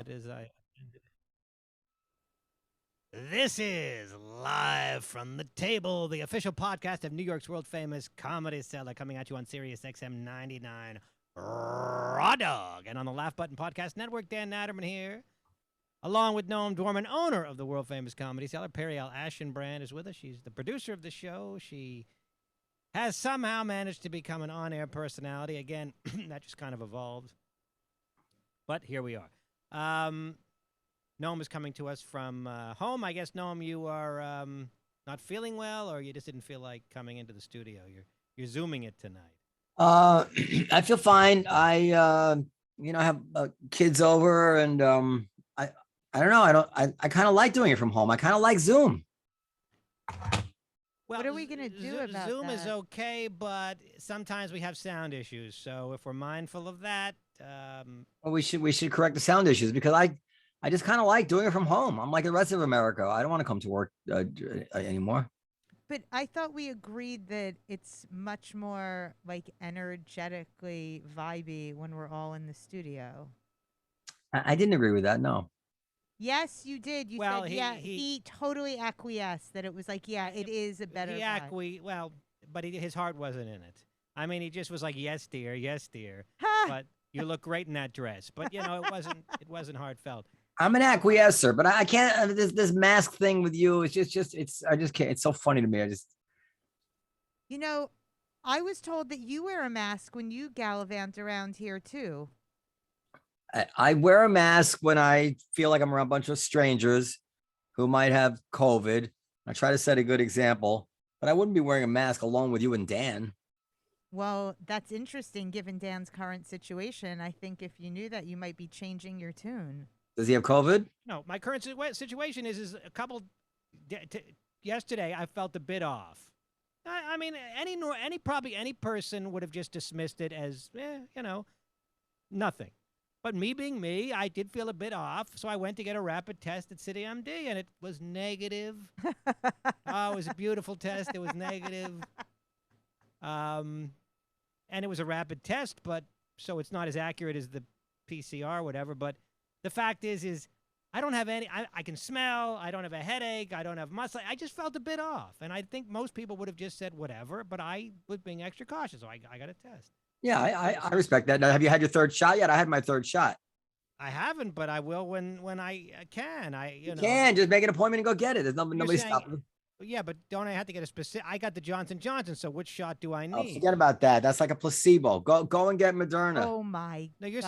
As I This is live from the table, the official podcast of New York's world famous Comedy Cellar, coming at you on Sirius XM 99 Raw Dog, and on the Laugh Button Podcast Network. Dan Natterman here, along with Noam Dworman, owner of the world famous Comedy Cellar. Periel Ashenbrand is with us. She's the producer of the show. She has somehow managed to become an on-air personality. Again, that just kind of evolved, but here we are. Noam is coming to us from home. I guess, Noam, you are not feeling well, or you just didn't feel like coming into the studio. You're Zooming it tonight. I feel fine. I have kids over, and I don't know. I kind of like doing it from home. I kind of like Zoom. Well, what are we gonna do about Zoom that? is okay, but sometimes we have sound issues. So if we're mindful of that, Well, we should correct the sound issues, because I just kind of like doing it from home. I'm like the rest of America. I don't want to come to work anymore. But I thought we agreed that it's much more like energetically vibey when we're all in the studio. I didn't agree with that. No. Yes, you did. You Well, said, he totally acquiesced that it was like, yeah, it is a better vibe. but his heart wasn't in it. I mean, he just was like, yes, dear, yes, dear. But you look great in that dress. But it wasn't heartfelt. I'm an acquiescer, but I can't. This mask thing with you is I just can't. It's so funny to me. I was told that you wear a mask when you gallivant around here too. I wear a mask when I feel like I'm around a bunch of strangers who might have COVID. I try to set a good example, but I wouldn't be wearing a mask alone with you and Dan. Well, that's interesting given Dan's current situation. I think if you knew that, you might be changing your tune. Does he have COVID? No, my current situation is yesterday I felt a bit off. I mean, any person would have just dismissed it as, nothing. But me being me, I did feel a bit off, so I went to get a rapid test at CityMD, and it was negative. Oh, it was a beautiful test. It was negative. And it was a rapid test, but so it's not as accurate as the PCR or whatever. But the fact is I don't have any, I can smell, I don't have a headache, I don't have muscle. I just felt a bit off. And I think most people would have just said whatever, but I was being extra cautious, so I got a test. Yeah, I respect that. Now, have you had your third shot yet? I had my third shot. I haven't, but I will when I can. You can just make an appointment and go get it. There's nobody stopping. Yeah, but don't I have to get a specific? I got the Johnson & Johnson, so which shot do I need? Oh, forget about that. That's like a placebo. Go and get Moderna. Oh my! No, you're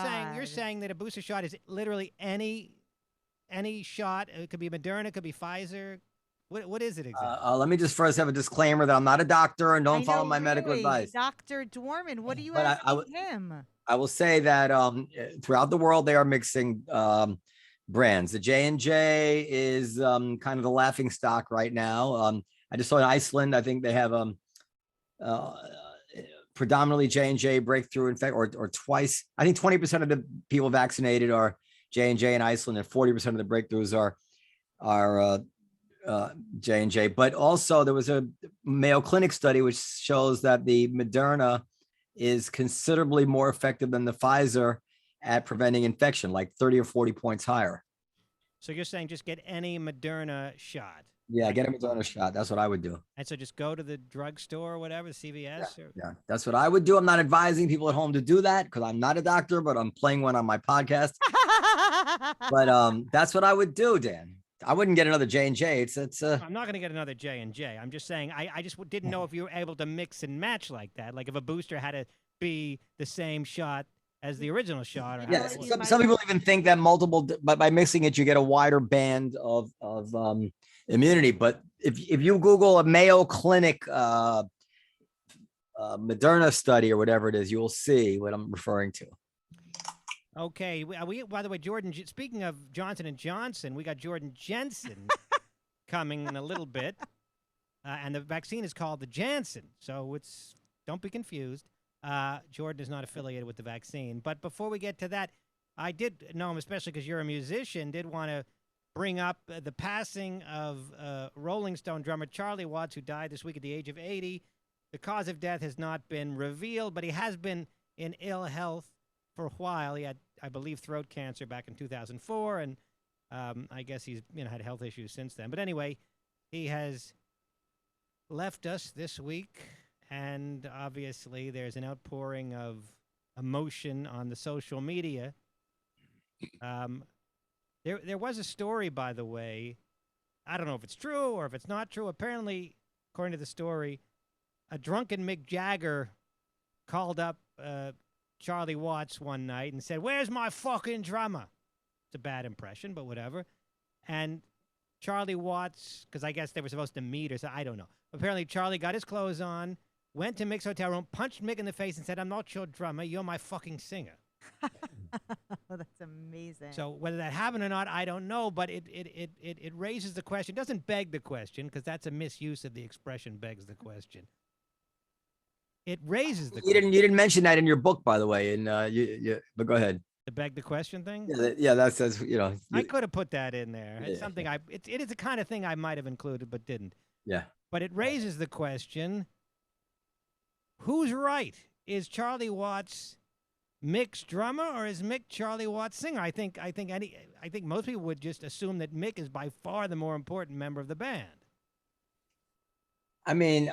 saying that a booster shot is literally any shot. It could be Moderna, it could be Pfizer. What is it exactly? Let me just first have a disclaimer that I'm not a doctor and don't follow my medical advice. Dr. Dworman, what are you asking him? I will say that throughout the world, they are mixing brands. The J&J is kind of the laughing stock right now. I just saw in Iceland, I think they have predominantly J&J breakthrough infection, or twice. I think 20% of the people vaccinated are J&J in Iceland, and 40% of the breakthroughs are J&J. But also there was a Mayo Clinic study which shows that the Moderna is considerably more effective than the Pfizer at preventing infection, like 30 or 40 points higher. So you're saying just get any Moderna shot? Yeah, get a Moderna shot. That's what I would do. And so just go to the drugstore or whatever, CVS? Yeah, that's what I would do. I'm not advising people at home to do that because I'm not a doctor, but I'm playing one on my podcast. But that's what I would do, Dan. I wouldn't get another J&J. I'm not going to get another J&J. I'm just saying I just didn't know if you were able to mix and match like that. Like if a booster had to be the same shot as the original shot. Or yeah, some people even think that but by mixing it, you get a wider band of immunity. But if you Google a Mayo Clinic Moderna study or whatever it is, you will see what I'm referring to. Okay. We by the way, Jordan, speaking of Johnson & Johnson, we got Jordan Jensen coming in a little bit. And the vaccine is called the Janssen. So don't be confused. Jordan is not affiliated with the vaccine. But before we get to that, I did know him, especially because you're a musician, did want to bring up the passing of Rolling Stone drummer Charlie Watts, who died this week at the age of 80. The cause of death has not been revealed, but he has been in ill health for a while. He had I believe, throat cancer back in 2004, and I guess he's had health issues since then. But anyway, he has left us this week, and obviously there's an outpouring of emotion on the social media. There was a story, by the way. I don't know if it's true or if it's not true. Apparently, according to the story, a drunken Mick Jagger called up Charlie Watts one night and said, "Where's my fucking drummer?" It's a bad impression, but whatever. And Charlie Watts, because I guess they were supposed to meet or something, I don't know. Apparently, Charlie got his clothes on, went to Mick's hotel room, punched Mick in the face and said, "I'm not your drummer, you're my fucking singer." Oh, that's amazing. So whether that happened or not, I don't know, but it raises the question. It doesn't beg the question, because that's a misuse of the expression begs the question. It raises the question. You didn't mention that in your book, by the way, and but go ahead. The beg the question thing? Yeah, that's I could have put that in there. It's something it is the kind of thing I might have included but didn't. Yeah. But it raises the question, who's right? Is Charlie Watts Mick's drummer, or is Mick Charlie Watts' singer? I think most people would just assume that Mick is by far the more important member of the band. I mean,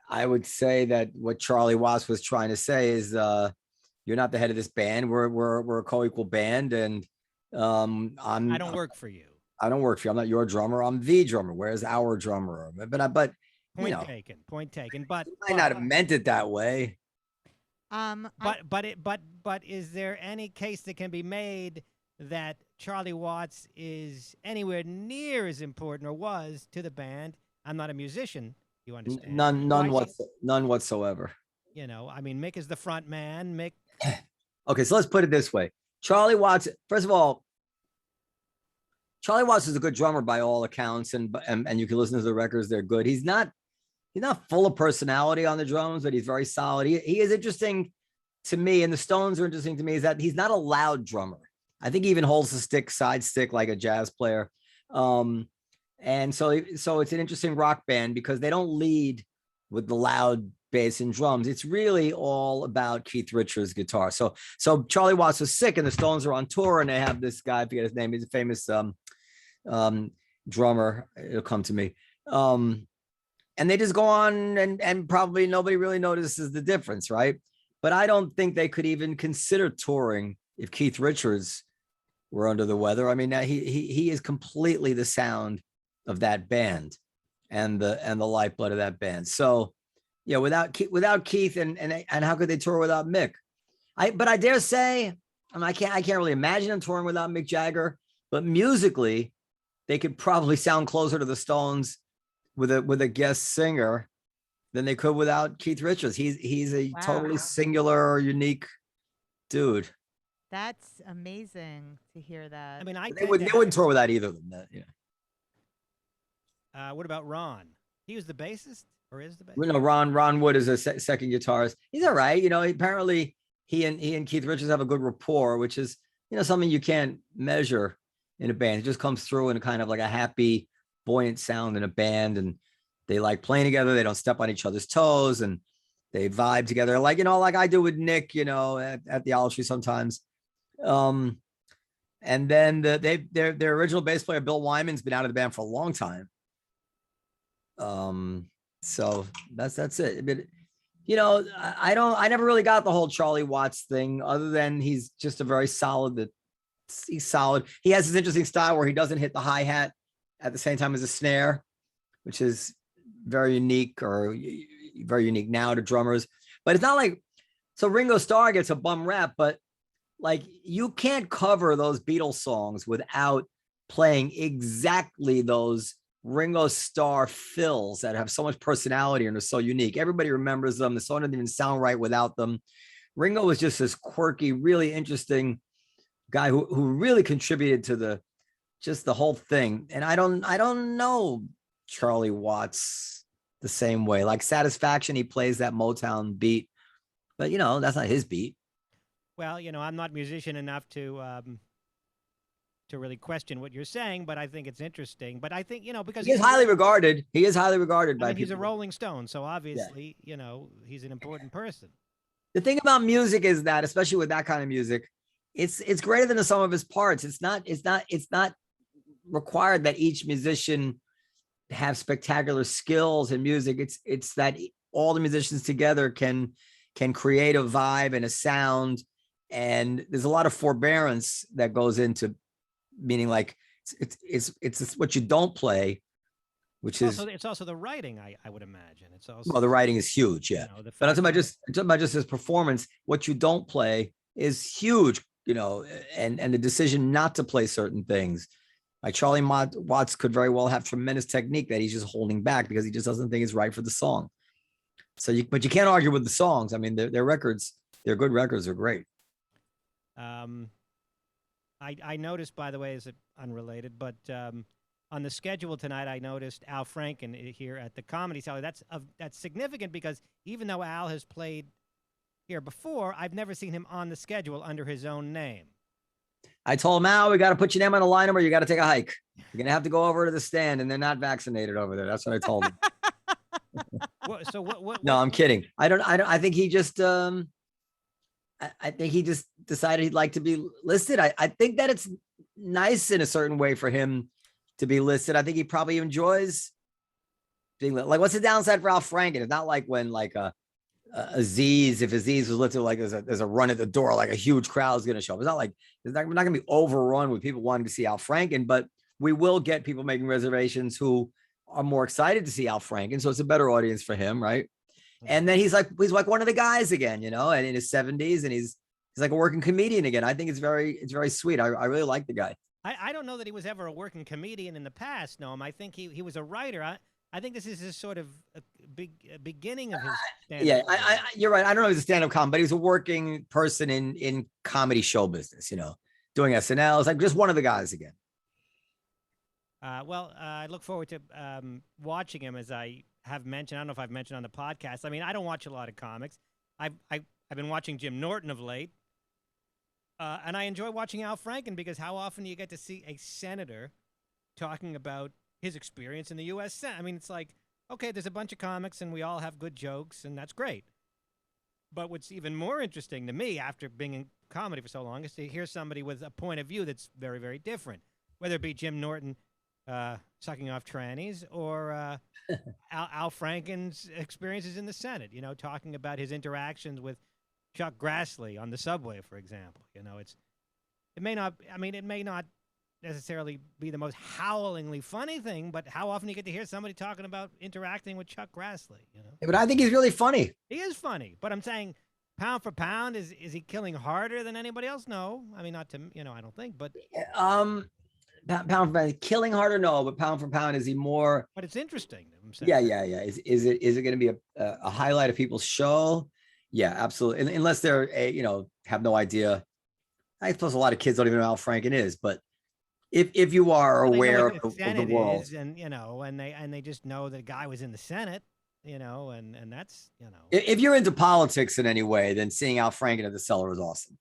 I would say that what Charlie Watts was trying to say is, you're not the head of this band. We're a co-equal band, and I don't work for you. I don't work for you. I'm not your drummer. I'm the drummer. Where's our drummer? But Point taken. But I might not have meant it that way. But is there any case that can be made that Charlie Watts is anywhere near as important, or was, to the band? I'm not a musician, you understand? None whatsoever. I mean, Mick is the front man. Mick. Okay, so let's put it this way. Charlie Watts, first of all, Charlie Watts is a good drummer by all accounts, and you can listen to the records; they're good. He's not full of personality on the drums, but he's very solid. He is interesting to me, and the Stones are interesting to me, is that he's not a loud drummer. I think he even holds the side stick like a jazz player. And so it's an interesting rock band because they don't lead with the loud bass and drums. It's really all about Keith Richards' guitar. So Charlie Watts was sick, and the Stones are on tour, and they have this guy, I forget his name, he's a famous drummer. It'll come to me. And they just go on, and probably nobody really notices the difference, right? But I don't think they could even consider touring if Keith Richards were under the weather. I mean, he is completely the sound of that band and the lifeblood of that band. So yeah, without Keith and how could they tour without Mick? But I dare say, I can't really imagine them touring without Mick Jagger, but musically they could probably sound closer to the Stones with a guest singer than they could without Keith Richards. He's a totally singular, unique dude. That's amazing to hear that. I mean, they wouldn't tour without either of them. Yeah. What about Ron? He was the bassist, or is the bassist? No, Ron Wood is a second guitarist. He's all right. Apparently he and Keith Richards have a good rapport, which is something you can't measure in a band. It just comes through in kind of like a happy, buoyant sound in a band, and they like playing together. They don't step on each other's toes, and they vibe together, like I do with Nick, at the Olive Tree sometimes. And then their original bass player Bill Wyman's been out of the band for a long time. So that's it. But I never really got the whole Charlie Watts thing, other than he's just a very solid. He's solid. He has this interesting style where he doesn't hit the hi-hat at the same time as a snare, which is very unique now to drummers. But it's not like, so Ringo Starr gets a bum rap, but like you can't cover those Beatles songs without playing exactly those Ringo Starr fills that have so much personality and are so unique. Everybody remembers them. The song doesn't even sound right without them. Ringo was just this quirky, really interesting guy who really contributed to the whole thing. And I don't know Charlie Watts the same way. Like Satisfaction, he plays that Motown beat, but that's not his beat. Well, I'm not musician enough to really question what you're saying, but I think it's interesting. But I think, because he is highly regarded. He is highly regarded by people. He's a Rolling Stone, so obviously, he's an important person. The thing about music is that, especially with that kind of music, it's greater than the sum of his parts. It's not required that each musician have spectacular skills in music. It's that all the musicians together can create a vibe and a sound. And there's a lot of forbearance that goes into, meaning like it's what you don't play, which is it's also the writing. I would imagine it's also, well, the writing is huge, yeah. You know, But I'm talking about just his performance. What you don't play is huge, you know, and the decision not to play certain things. Like Charlie Watts could very well have tremendous technique that he's just holding back because he just doesn't think it's right for the song. So but you can't argue with the songs. I mean, their records, they're good records. They're great. I noticed, by the way, is it unrelated, but on the schedule tonight, I noticed Al Franken here at the Comedy Cellar. That's significant because even though Al has played here before, I've never seen him on the schedule under his own name. I told him, Al, we got to put your name on the lineup or you got to take a hike. You're going to have to go over to the stand, and they're not vaccinated over there. That's what I told him. No, I'm kidding. I think he just, I think he just decided he'd like to be listed. I think that it's nice in a certain way for him to be listed. I think he probably enjoys being like, what's the downside for Al Franken? It's not like when like Aziz, if Aziz was listed, like there's a run at the door, like a huge crowd is going to show up. It's not like we're not going to be overrun with people wanting to see Al Franken, but we will get people making reservations who are more excited to see Al Franken. So it's a better audience for him, right? And then he's like one of the guys again, you know, and in his 70s, and he's like a working comedian again. I think it's very sweet. I really like the guy. I don't know that he was ever a working comedian in the past, Noam. I think he was a writer. I think this is his sort of beginning of his stand-up. Yeah, you're right. I don't know if he's a stand-up comic, but he's a working person in comedy show business, you know, doing SNL. It's like just one of the guys again. I look forward to watching him, as I have mentioned. I don't know if I've mentioned on the podcast. I mean, I don't watch a lot of comics. I've been watching Jim Norton of late. And I enjoy watching Al Franken because how often do you get to see a senator talking about his experience in the U.S. Senate? I mean, it's like, okay, there's a bunch of comics and we all have good jokes, and that's great. But what's even more interesting to me, after being in comedy for so long, is to hear somebody with a point of view that's very, very different, whether it be Jim Norton sucking off trannies or Al Franken's experiences in the Senate, you know, talking about his interactions with Chuck Grassley on the subway, for example. You know, it may not necessarily be the most howlingly funny thing, but how often do you get to hear somebody talking about interacting with Chuck Grassley, you know? Yeah, but I think he's really funny. He is funny, but I'm saying pound for pound, is he killing harder than anybody else? No. I mean, not to, you know, I don't think, but pound for pound, killing harder, no, but pound for pound, is he more? But it's interesting. I'm saying. Yeah. Is it going to be a highlight of people's show? Yeah, absolutely. Unless they're have no idea. I suppose a lot of kids don't even know how Franken is, but if you are aware of the world, and you know, and they just know that a guy was in the Senate, you know, and that's, you know, if you're into politics in any way, then seeing Al Franken at the Cellar is awesome.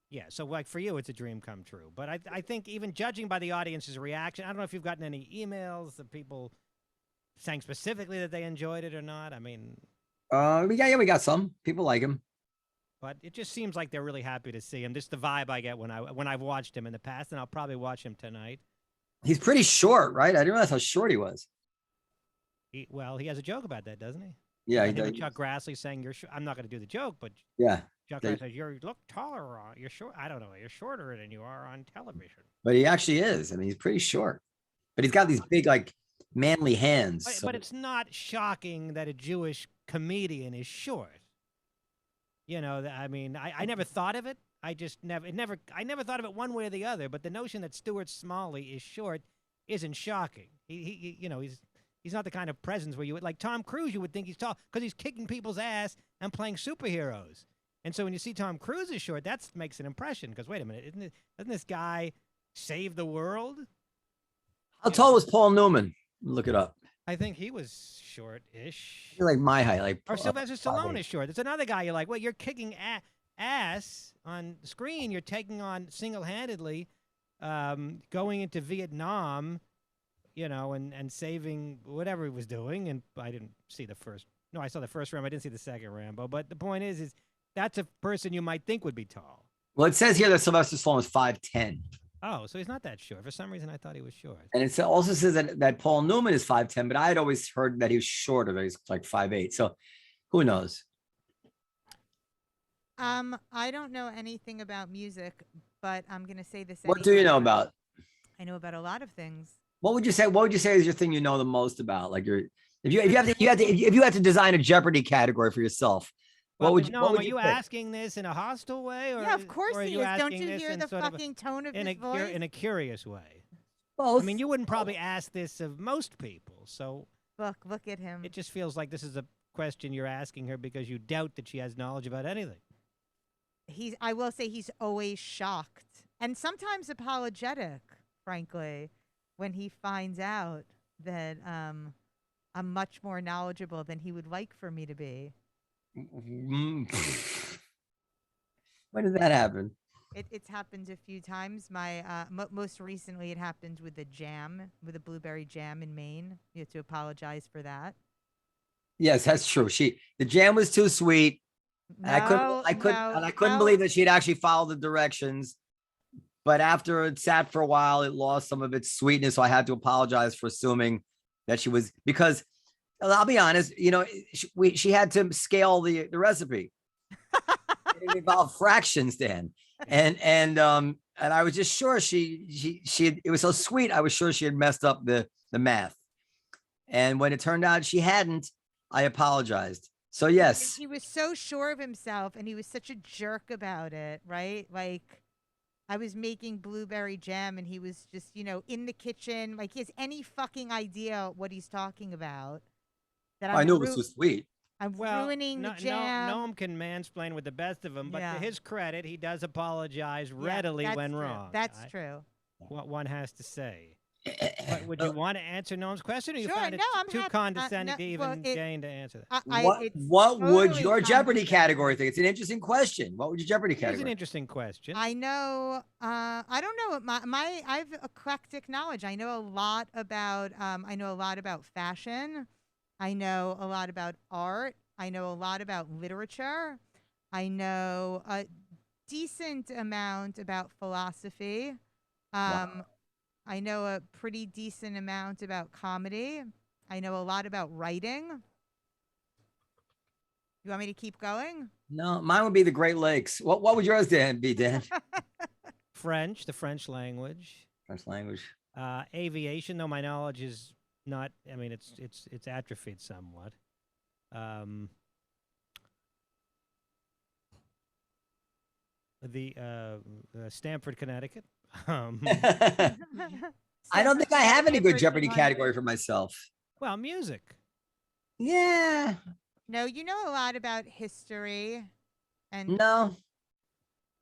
Yeah, so like for you, it's a dream come true. But I think even judging by the audience's reaction, I don't know if you've gotten any emails of people saying specifically that they enjoyed it or not. I mean, we got some people like him, but it just seems like they're really happy to see him. Just the vibe I get when I've watched him in the past, and I'll probably watch him tonight. He's pretty short, right? I didn't realize how short he was. He has a joke about that, doesn't he? Yeah, he does. Chuck Grassley saying I'm not going to do the joke, but yeah, Chuck Grassley says you look taller. You're short. I don't know. You're shorter than you are on television. But he actually is. I mean, he's pretty short, but he's got these big, like, manly hands. But it's not shocking that a Jewish comedian is short. You know, I mean, I never thought of it. I never thought of it one way or the other. But the notion that Stuart Smalley is short isn't shocking. He you know, he's not the kind of presence where you would, like Tom Cruise, you would think he's tall because he's kicking people's ass and playing superheroes. And so when you see Tom Cruise is short, that makes an impression. Because wait a minute, doesn't this guy save the world? How tall was Paul Newman? Look it up. I think he was short-ish. You're like my height, like. Or Sylvester Stallone is short. There's another guy you're like, well, you're kicking ass on screen. You're taking on single-handedly, going into Vietnam, you know, and saving whatever he was doing. And I didn't see the first. No, I saw the first Rambo. I didn't see the second Rambo. But the point is That's a person you might think would be tall. Well, it says here that Sylvester Stallone is 5'10", Oh, so he's not that short. For some reason, I thought he was short. and it also says that Paul Newman is 5'10", but I had always heard that he was shorter. That he's like 5'8". So who knows? I don't know anything about music, but I'm gonna say this. What do you know anyway. about? I know about a lot of things. What would you say? What would you say is your thing you know the most about? Like if you had to design a Jeopardy category for yourself, Well, what would you? no, What would are you pick? asking this in a hostile way, or Yeah, of course or are he you is. Don't asking you this hear in the sort of fucking tone of in his a voice? in a curious way? Both. I mean, you wouldn't probably ask this of most people, so Look at him. it just feels like this is a question you're asking her because you doubt that she has knowledge about anything. I will say he's always shocked and sometimes apologetic, frankly, when he finds out that I'm much more knowledgeable than he would like for me to be. When did that happen? It's happened a few times. My most recently, it happened with with the blueberry jam in Maine. You have to apologize for that. Yes, that's true. The jam was too sweet. And I couldn't believe that she'd actually followed the directions. But after it sat for a while, it lost some of its sweetness. So I had to apologize for assuming that she was, because I'll be honest, she had to scale the recipe. It involved fractions, Dan. And I was just sure it was so sweet. I was sure she had messed up the math. And when it turned out she hadn't, I apologized. So yes, he was so sure of himself and he was such a jerk about it, right? Like I was making blueberry jam and he was just, in the kitchen, like he has any fucking idea what he's talking about. That I knew it was too sweet. I'm ruining the jam. Noam can mansplain with the best of them, but Yeah. to his credit, he does apologize readily when true. wrong. That's true. What one has to say. But would you want to answer Noam's question, or you Sure, find it no, I'm too happy- condescending no, to well, even Jane to answer that? What would totally your Jeopardy condescending. category think? It's an interesting question. What would your Jeopardy Here's an category? interesting question. I know. I don't know. I've eclectic knowledge. I know a lot about. I know a lot about fashion. I know a lot about art. I know a lot about literature. I know a decent amount about philosophy. Wow. I know a pretty decent amount about comedy. I know a lot about writing. You want me to keep going? No, mine would be the Great Lakes. What would yours, Dan, be, Dan? French, the French language. French language. Aviation, though my knowledge is not. I mean, it's atrophied somewhat. Stamford, Connecticut. I don't think I have any good Jeopardy category for myself. Well, music. Yeah. No, you know a lot about history. And No,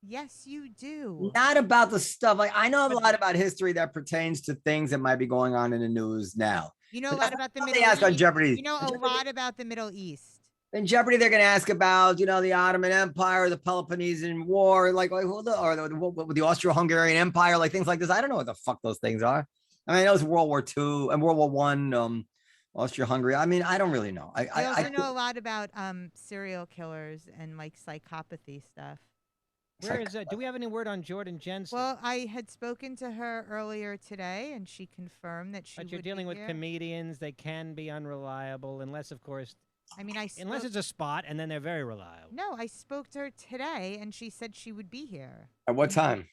yes, you do. not about the stuff. Like I know a lot about history that pertains to things that might be going on in the news now. You know But a that's lot about the not what Middle they ask on East. Jeopardy. You know On a Jeopardy- lot about the Middle East. In Jeopardy, they're going to ask about, the Ottoman Empire, the Peloponnesian War, or the Austro-Hungarian Empire, like things like this. I don't know what the fuck those things are. I mean, I know it's World War II and World War One, Austria-Hungary. I mean, I don't really know. I also know a lot about serial killers and like psychopathy stuff. Where is that? Do we have any word on Jordan Jensen? Well, I had spoken to her earlier today, and she confirmed that she. But you're would dealing be with here. comedians; they can be unreliable, unless, of course, I mean, unless it's a spot, and then they're very reliable. No, I spoke to her today, and she said she would be here At what time?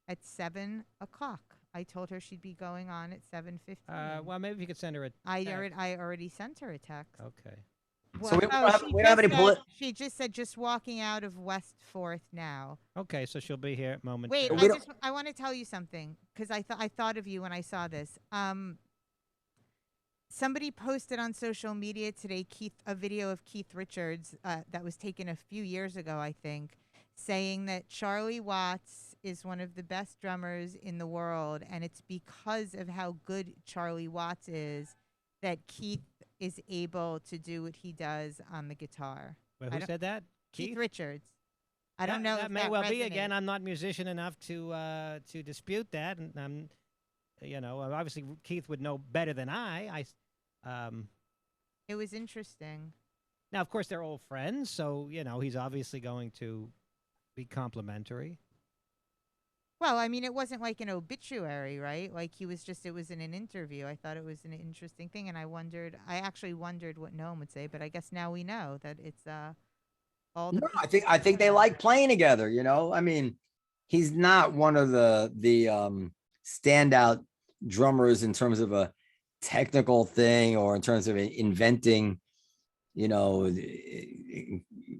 at 7 o'clock. I told her she'd be going on at 7:15. Well, maybe if you could send her a. I text. already sent her a text. Okay. So we don't have she we don't have just any said- She just said just walking out of West 4th now. Okay, so she'll be here momentarily. Wait, We I want to tell you something because I thought of you when I saw this. Somebody posted on social media today, a video of Keith Richards that was taken a few years ago, I think, saying that Charlie Watts is one of the best drummers in the world, and it's because of how good Charlie Watts is that Keith is able to do what he does on the guitar. Well, who said that? Keith Richards. I don't know. That if may that well be. resonates. Again, I'm not musician enough to dispute that, and I'm, obviously Keith would know better than I. It was interesting. Now, of course, they're old friends, so he's obviously going to be complimentary. Well, I mean, it wasn't like an obituary, right? Like it was in an interview. I thought it was an interesting thing, and I actually wondered what Noam would say, but I guess now we know that it's all the. No, I think they like playing together. I mean, he's not one of the standout drummers in terms of a technical thing or in terms of inventing,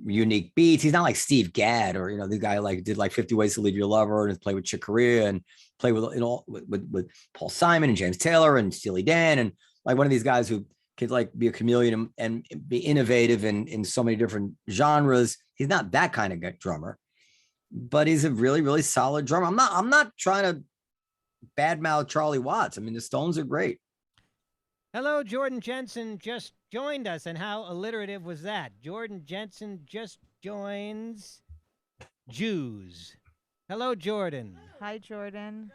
unique beats. He's not like Steve Gadd or the guy like did like 50 Ways to Leave Your Lover and played with Chick Corea and played with Paul Simon and James Taylor and Steely Dan and like one of these guys who could like be a chameleon and be innovative in so many different genres. He's not that kind of drummer, but he's a really, really solid drummer. I'm not trying to badmouth Charlie Watts. I mean, the Stones are great. Hello, Jordan Jensen just joined us, and how alliterative was that? Jordan Jensen just joins Jews. Hello, Jordan. Hi, Jordan.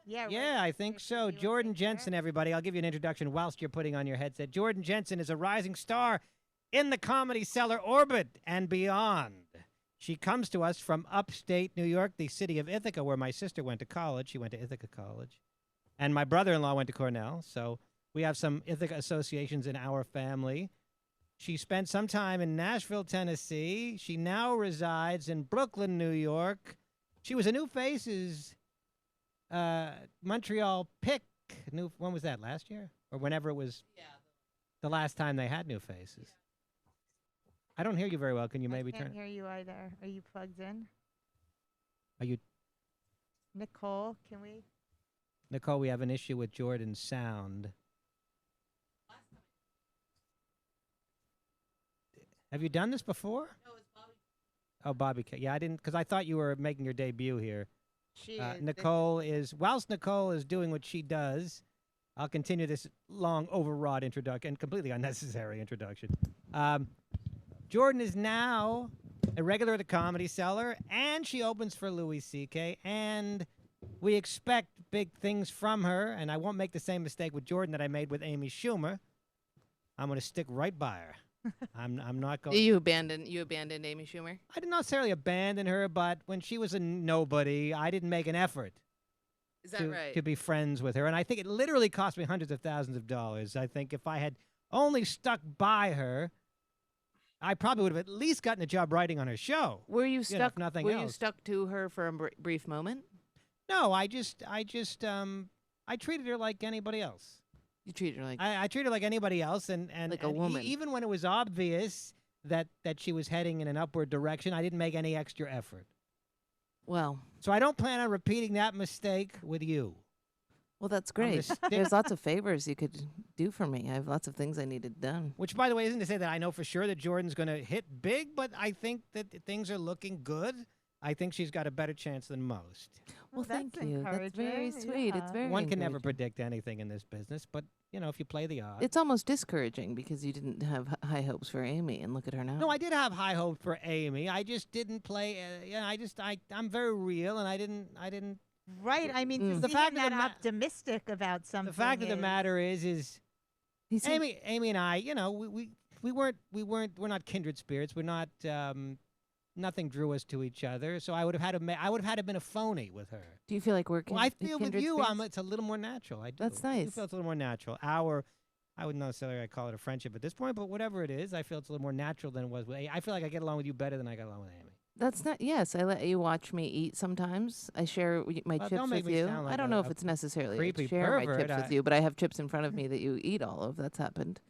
Yeah, I think so. Jordan Jensen, everybody. I'll give you an introduction whilst you're putting on your headset. Jordan Jensen is a rising star in the Comedy Cellar orbit and beyond. She comes to us from upstate New York, the city of Ithaca, where my sister went to college. She went to Ithaca College. And my brother-in-law went to Cornell, so we have some Ithaca associations in our family. She spent some time in Nashville, Tennessee. She now resides in Brooklyn, New York. She was a New Faces Montreal pick. When was that, last year? Or whenever it was the last time they had New Faces? I don't hear you very well. Can you maybe turn? I can't hear you either. Are you plugged in? Are you? Nicole, can we? Nicole, we have an issue with Jordan's sound. Have you done this before? No, it's Bobby. Oh, Bobby. Yeah, I didn't, because I thought you were making your debut here. She is. Nicole whilst Nicole is doing what she does, I'll continue this long, overwrought introduction and completely unnecessary introduction. Jordan is now a regular at the Comedy Cellar, and she opens for Louis C.K., and we expect big things from her, and I won't make the same mistake with Jordan that I made with Amy Schumer. I'm going to stick right by her. I'm not going. You abandoned Amy Schumer? I didn't necessarily abandon her, but when she was a nobody, I didn't make an effort. Is that right? To be friends with her, and I think it literally cost me hundreds of thousands of dollars. I think if I had only stuck by her, I probably would have at least gotten a job writing on her show. Were you stuck? If nothing were else. you stuck to her for a brief moment? No, I treated her like anybody else. You treated her like I treated her like anybody else, and like a woman. Even when it was obvious that she was heading in an upward direction, I didn't make any extra effort. Well, so I don't plan on repeating that mistake with you. Well, that's great. There's lots of favors you could do for me. I have lots of things I needed done. Which, by the way, isn't to say that I know for sure that Jordan's going to hit big, but I think that things are looking good. I think she's got a better chance than most. Well, thank you. That's very sweet. Yeah. It's very One can never encouraging. predict anything in this business, but, if you play the odds. It's almost discouraging because you didn't have high hopes for Amy, and look at her now. No, I did have high hopes for Amy. I just didn't play. I'm very real, and I didn't. Right. I mean, The the fact fact of that the optimistic about something. The fact of the matter is Amy and I, we're not kindred spirits. We're not. Nothing drew us to each other, so I would have had to been a phony with her. Do you feel like we're? Well, I feel with you, it's a little more natural. I do. That's I nice. do feel it's a little more natural. I wouldn't necessarily call it a friendship at this point, but whatever it is, I feel it's a little more natural than it was with Amy. I feel like I get along with you better than I got along with Amy. That's not. Yes, I let you watch me eat sometimes. I share my Well, chips don't make with me you. sound like I don't know if it's necessarily creepy share my pervert. chips with you, but I have chips in front of me that you eat all of. That's happened.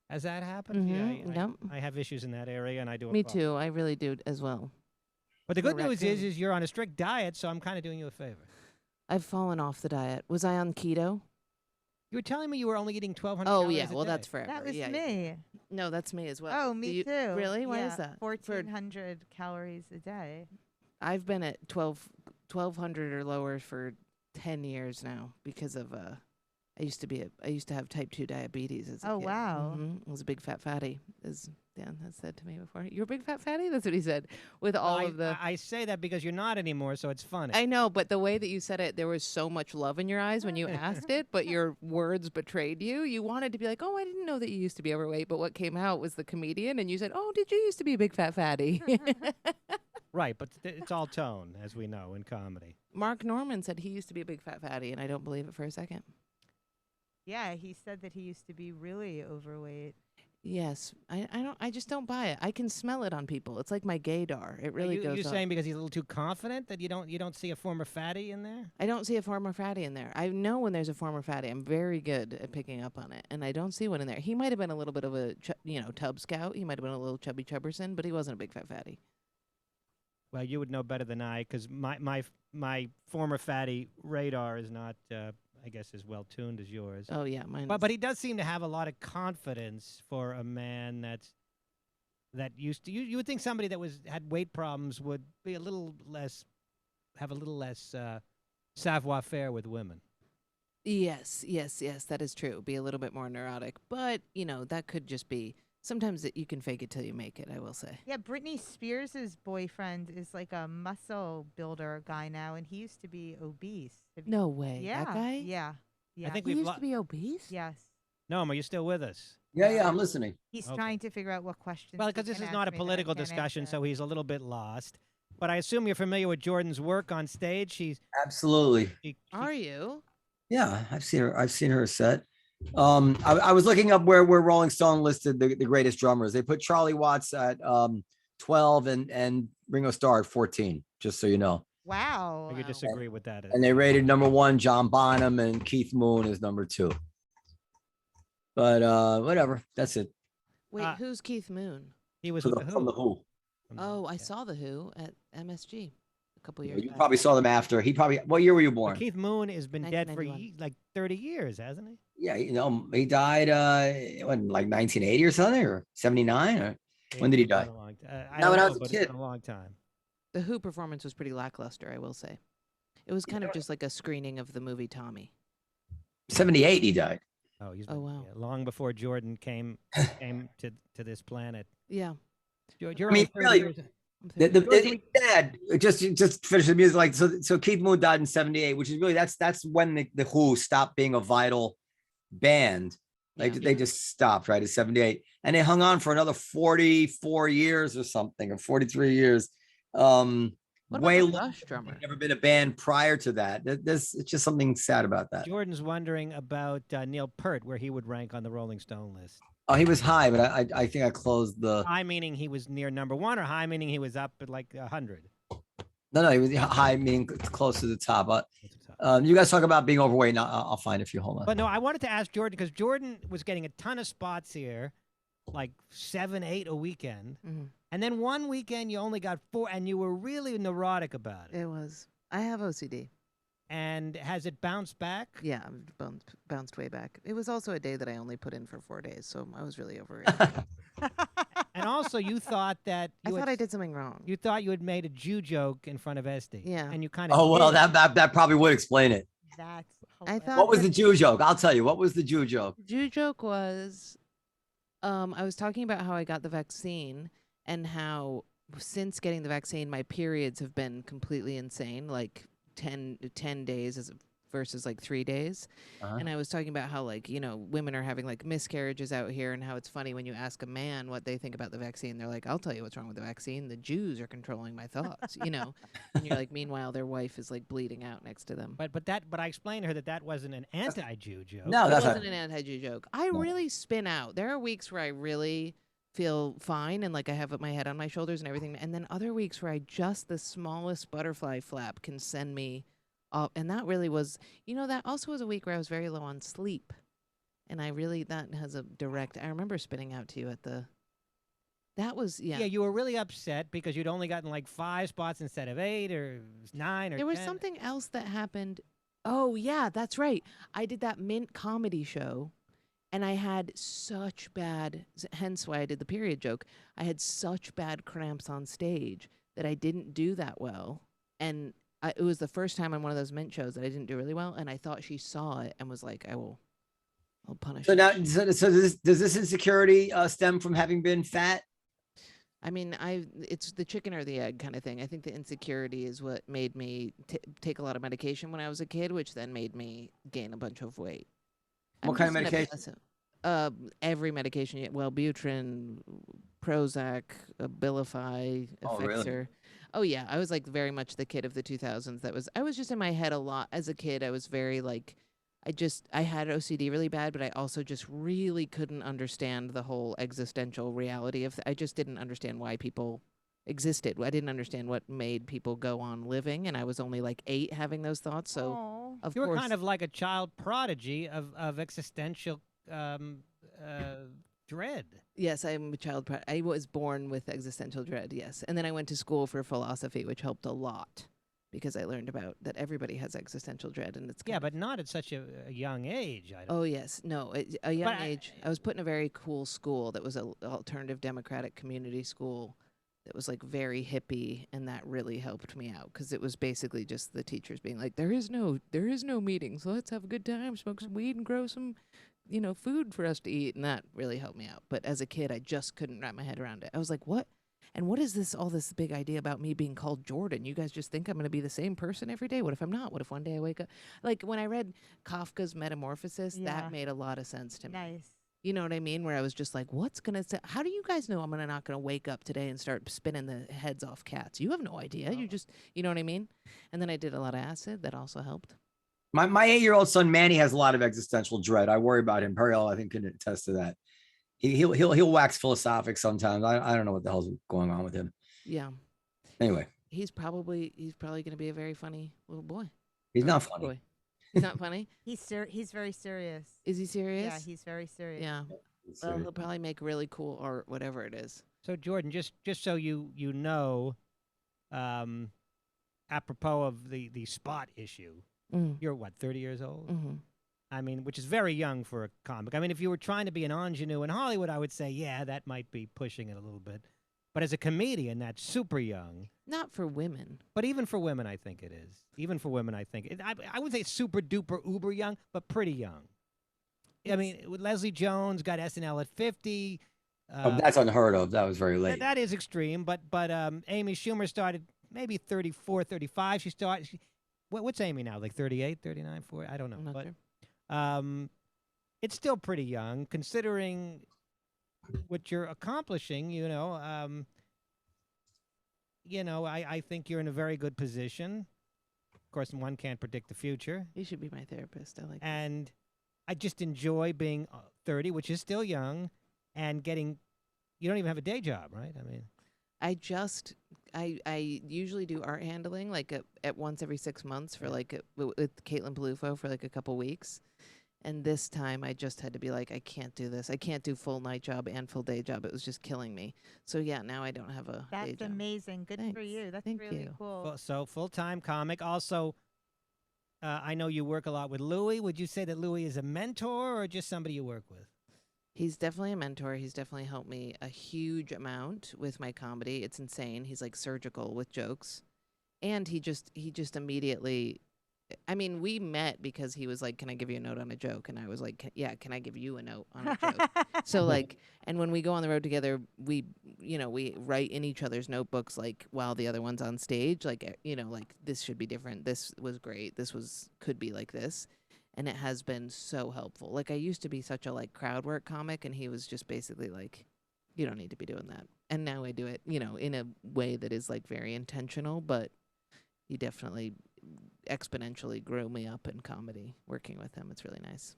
Has that happened? Mhm, Yeah. yep. I have issues in that area, and I do. Me too. I really do as well. But the good Correct. news is you're on a strict diet, so I'm kind of doing you a favor. I've fallen off the diet. Was I on keto? You were telling me you were only eating 1,200 Oh calories yeah. a Well, day. that's forever. That was yeah. me. No, that's me as well. Oh, me too. Really? Why Yeah, is that? 1,400 calories a day. I've been at 1,200 or lower for 10 years now because of I used to have type 2 diabetes as a Oh, kid. wow. I was a big fat fatty, as Dan has said to me before. You're a big fat fatty? That's what he said. With all of the... I say that because you're not anymore, so it's funny. I know, but the way that you said it, there was so much love in your eyes when you asked it, but your words betrayed you. You wanted to be like, oh, I didn't know that you used to be overweight, but what came out was the comedian, and you said, oh, did you used to be a big fat fatty? Right, but it's all tone, as we know, in comedy. Mark Norman said he used to be a big fat fatty, and I don't believe it for a second. Yeah, he said that he used to be really overweight. Yes, I just don't buy it. I can smell it on people. It's like my gaydar. It really goes You're up. saying because he's a little too confident that you don't see a former fatty in there? I don't see a former fatty in there. I know when there's a former fatty. I'm very good at picking up on it, and I don't see one in there. He might have been a little bit of a tub scout. He might have been a little chubby chubberson, but he wasn't a big fat fatty. Well, you would know better than I, because my former fatty radar is not, I guess, as well tuned as yours. Oh yeah, mine. But he does seem to have a lot of confidence for a man that used to. You would think somebody that had weight problems would be have a little less savoir-faire with women. Yes, that is true. Be a little bit more neurotic, but that could just be. Sometimes you can fake it till you make it, I will say. Yeah, Britney Spears' boyfriend is like a muscle builder guy now, and he used to be obese. No way. Yeah. That guy? Yeah. I think He we've used to be obese? Yes. Noam, are you still with us? Yeah, I'm listening. He's Okay. trying to figure out what questions. Well, he because this can is not a ask me that I political can't discussion, answer. so he's a little bit lost. But I assume you're familiar with Jordan's work on stage. Absolutely. Are you? Yeah, I've seen her set. I was looking up where Rolling Stone listed the greatest drummers. They put Charlie Watts at 12 and Ringo Starr at 14, just so you know. Wow. You disagree with that? And they rated number 1 John Bonham and Keith Moon is number 2. But whatever, that's it. Wait, who's Keith Moon? He was From with the Who. Oh, I Yeah. saw the Who at MSG a couple years You back. probably saw them after. What year were you born? But Keith Moon has been dead for 1991. like 30 years, hasn't he? Yeah, he died like 1980 or something, or 79, or when did he die? I No, don't when I know, was a but kid. it's been a long time. The Who performance was pretty lackluster, I will say. It was kind of just like a screening of the movie Tommy. 78 he died. Oh, wow. Yeah, long before Jordan came to this planet. Yeah. You're I mean, only 30 really, years. Dad, just finish the music. Like so Keith Moon died in 78, which is really that's when the Who stopped being a vital band. Like they just stopped right at 78, and they hung on for another 44 years or something, or 43 years. What Way about the longer. Rush drummer? Never been a band prior to that. It's just something sad about that. Jordan's wondering about Neil Peart, where he would rank on the Rolling Stone list. Oh, he was high, but I think I closed the. High meaning he was near number 1, or high meaning he was up at like 100? No, he was high, meaning close to the top. But you guys talk about being overweight. And I'll find a few. Hold on. But no, I wanted to ask Jordan, because Jordan was getting a ton of spots here, like 7, 8 a weekend. Mm-hmm. And then one weekend you only got 4, and you were really neurotic about it. It was. I have OCD. And has it bounced back? Yeah, bounced way back. It was also a day that I only put in for 4 days, so I was really over it. And also, you thought that I thought I did something wrong. You thought you had made a Jew joke in front of Esty. Yeah. And you kind of. Oh well, that probably would explain it. That's I thought. What was the Jew joke? I'll tell you. What was the Jew joke? Jew joke was, I was talking about how I got the vaccine and how since getting the vaccine, my periods have been completely insane, like 10 days versus like 3 days. And I was talking about how women are having like miscarriages out here, and how it's funny when you ask a man what they think about the vaccine, they're like, I'll tell you what's wrong with the vaccine. The Jews are controlling my thoughts, And you're like, meanwhile, their wife is like bleeding out next to them. But I explained to her that wasn't an anti-Jew joke. No, It that's wasn't an anti-Jew joke. I really spin out. There are weeks where I really feel fine and like I have my head on my shoulders and everything. And then other weeks where the smallest butterfly flap can send me up. And that really was, that also was a week where I was very low on sleep. And that has a direct, I remember spinning out to you Yeah, you were really upset because you'd only gotten like 5 spots instead of 8 or 9 or 10. There was something else that happened. Oh, yeah, that's right. I did that Mint comedy show. And I had such bad, hence why I did the period joke. I had such bad cramps on stage that I didn't do that well. And it was the first time on one of those Mint shows that I didn't do really well. And I thought she saw it and was like, I will I'll punish So him. now, does this insecurity stem from having been fat? I mean, it's the chicken or the egg kind of thing. I think the insecurity is what made me take a lot of medication when I was a kid, which then made me gain a bunch of weight. What kind of medication? Every medication, Wellbutrin, Prozac, Abilify, Oh, really? Effexor. Oh yeah, I was like very much the kid of the 2000s. I was just in my head a lot as a kid. I was very like, I had OCD really bad, but I also just really couldn't understand the whole existential reality of. I just didn't understand why people existed. I didn't understand what made people go on living, and I was only like 8 having those thoughts. So Aw. of You were course, kind of like a child prodigy of existential dread. yes, I'm a child. I was born with existential dread. Yes, and then I went to school for philosophy, which helped a lot because I learned about that everybody has existential dread, and it's Yeah, kind but not at such a young age. I don't. Oh yes, no, a young But age. I was put in a very cool school that was a alternative democratic community school that was like very hippie, and that really helped me out because it was basically just the teachers being like, there is no meeting, so let's have a good time, smoke some weed, and grow some, food for us to eat, and that really helped me out. But as a kid, I just couldn't wrap my head around it. I was like, what? And what is this, all this big idea about me being called Jordan? You guys just think I'm going to be the same person every day? What if I'm not? What if one day I wake up? Like when I read Kafka's Metamorphosis, Yeah. that made a lot of sense to me. Nice. You know what I mean? Where I was just like, what's going to, how do you guys know I'm not going to wake up today and start spinning the heads off cats? You have no idea. You just, you know what I mean? And then I did a lot of acid. That also helped. My 8-year-old son Manny has a lot of existential dread. I worry about him. Periel, I think, can attest to that. He'll wax philosophic sometimes. I don't know what the hell's going on with him. Yeah. Anyway, He's probably going to be a very funny little boy. he's Or not funny. boy. He's not funny? He's very serious. Is he serious? Yeah, he's very serious. Yeah. Well, he'll probably make really cool art, whatever it is. So Jordan, just so you know, apropos of the spot issue, you're what, 30 years old? Mm-hmm. I mean, which is very young for a comic. I mean, if you were trying to be an ingenue in Hollywood, I would say, yeah, that might be pushing it a little bit. But as a comedian, that's super young. Not for women. But even for women, I think it is. Even for women, I think I wouldn't say super duper uber young, but pretty young. I mean, Leslie Jones got SNL at 50. That's unheard of. That was very late. That is extreme. But Amy Schumer started maybe 34, 35. She started. What's Amy now? Like 38, 39, 40? I don't know. I'm not But sure. it's still pretty young considering what you're accomplishing. I think you're in a very good position. Of course, one can't predict the future. You should be my therapist. I like this. And I just enjoy being 30, which is still young, and getting. You don't even have a day job, right? I mean, I usually do art handling like at once every 6 months for with Caitlin Palufo for like a couple weeks. And this time I just had to be like, I can't do this. I can't do full night job and full day job. It was just killing me. So yeah, now I don't have a day That's job. amazing. Good for Thanks. you. That's Thank really you. cool. so full-time comic. Also, I know you work a lot with Louis. Would you say that Louis is a mentor or just somebody you work with? He's definitely a mentor. He's definitely helped me a huge amount with my comedy. It's insane. He's like surgical with jokes. And he just immediately, I mean, we met because he was like, can I give you a note on a joke? And I was like, yeah, can I give you a note on a joke? So like, and when we go on the road together, we write in each other's notebooks, like while the other one's on stage, like, like this should be different. This was great. Could be like this. And it has been so helpful. Like I used to be such a like crowd work comic, and he was just basically like, you don't need to be doing that. And now I do it, in a way that is like very intentional, but he definitely exponentially grew me up in comedy working with him. It's really nice.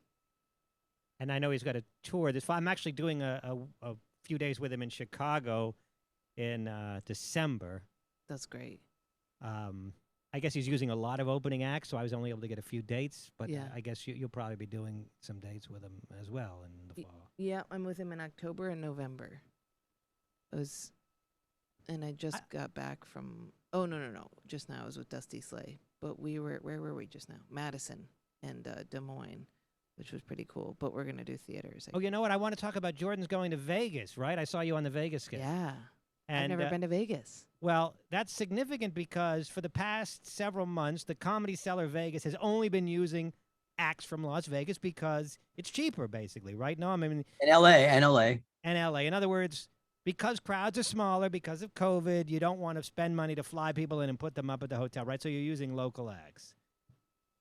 And I know he's got a tour this fall. I'm actually doing a few days with him in Chicago in December. That's great. I guess he's using a lot of opening acts, so I was only able to get a few dates. But Yeah. I guess you'll probably be doing some dates with him as well in the fall. Yeah, I'm with him in October and November. And I just got back from. Oh no! Just now I was with Dusty Slay, but where were we just now? Madison and Des Moines, which was pretty cool. But we're gonna do theaters. Oh, you know what? I want to talk about Jordan's going to Vegas, right? I saw you on the Vegas skit. Yeah. And, I've never been to Vegas. Well, that's significant because for the past several months, the Comedy Cellar Vegas has only been using acts from Las Vegas because it's cheaper, basically, right? No, I mean, In LA, and LA. and LA. In other words, because crowds are smaller because of COVID, you don't want to spend money to fly people in and put them up at the hotel, right? So you're using local acts.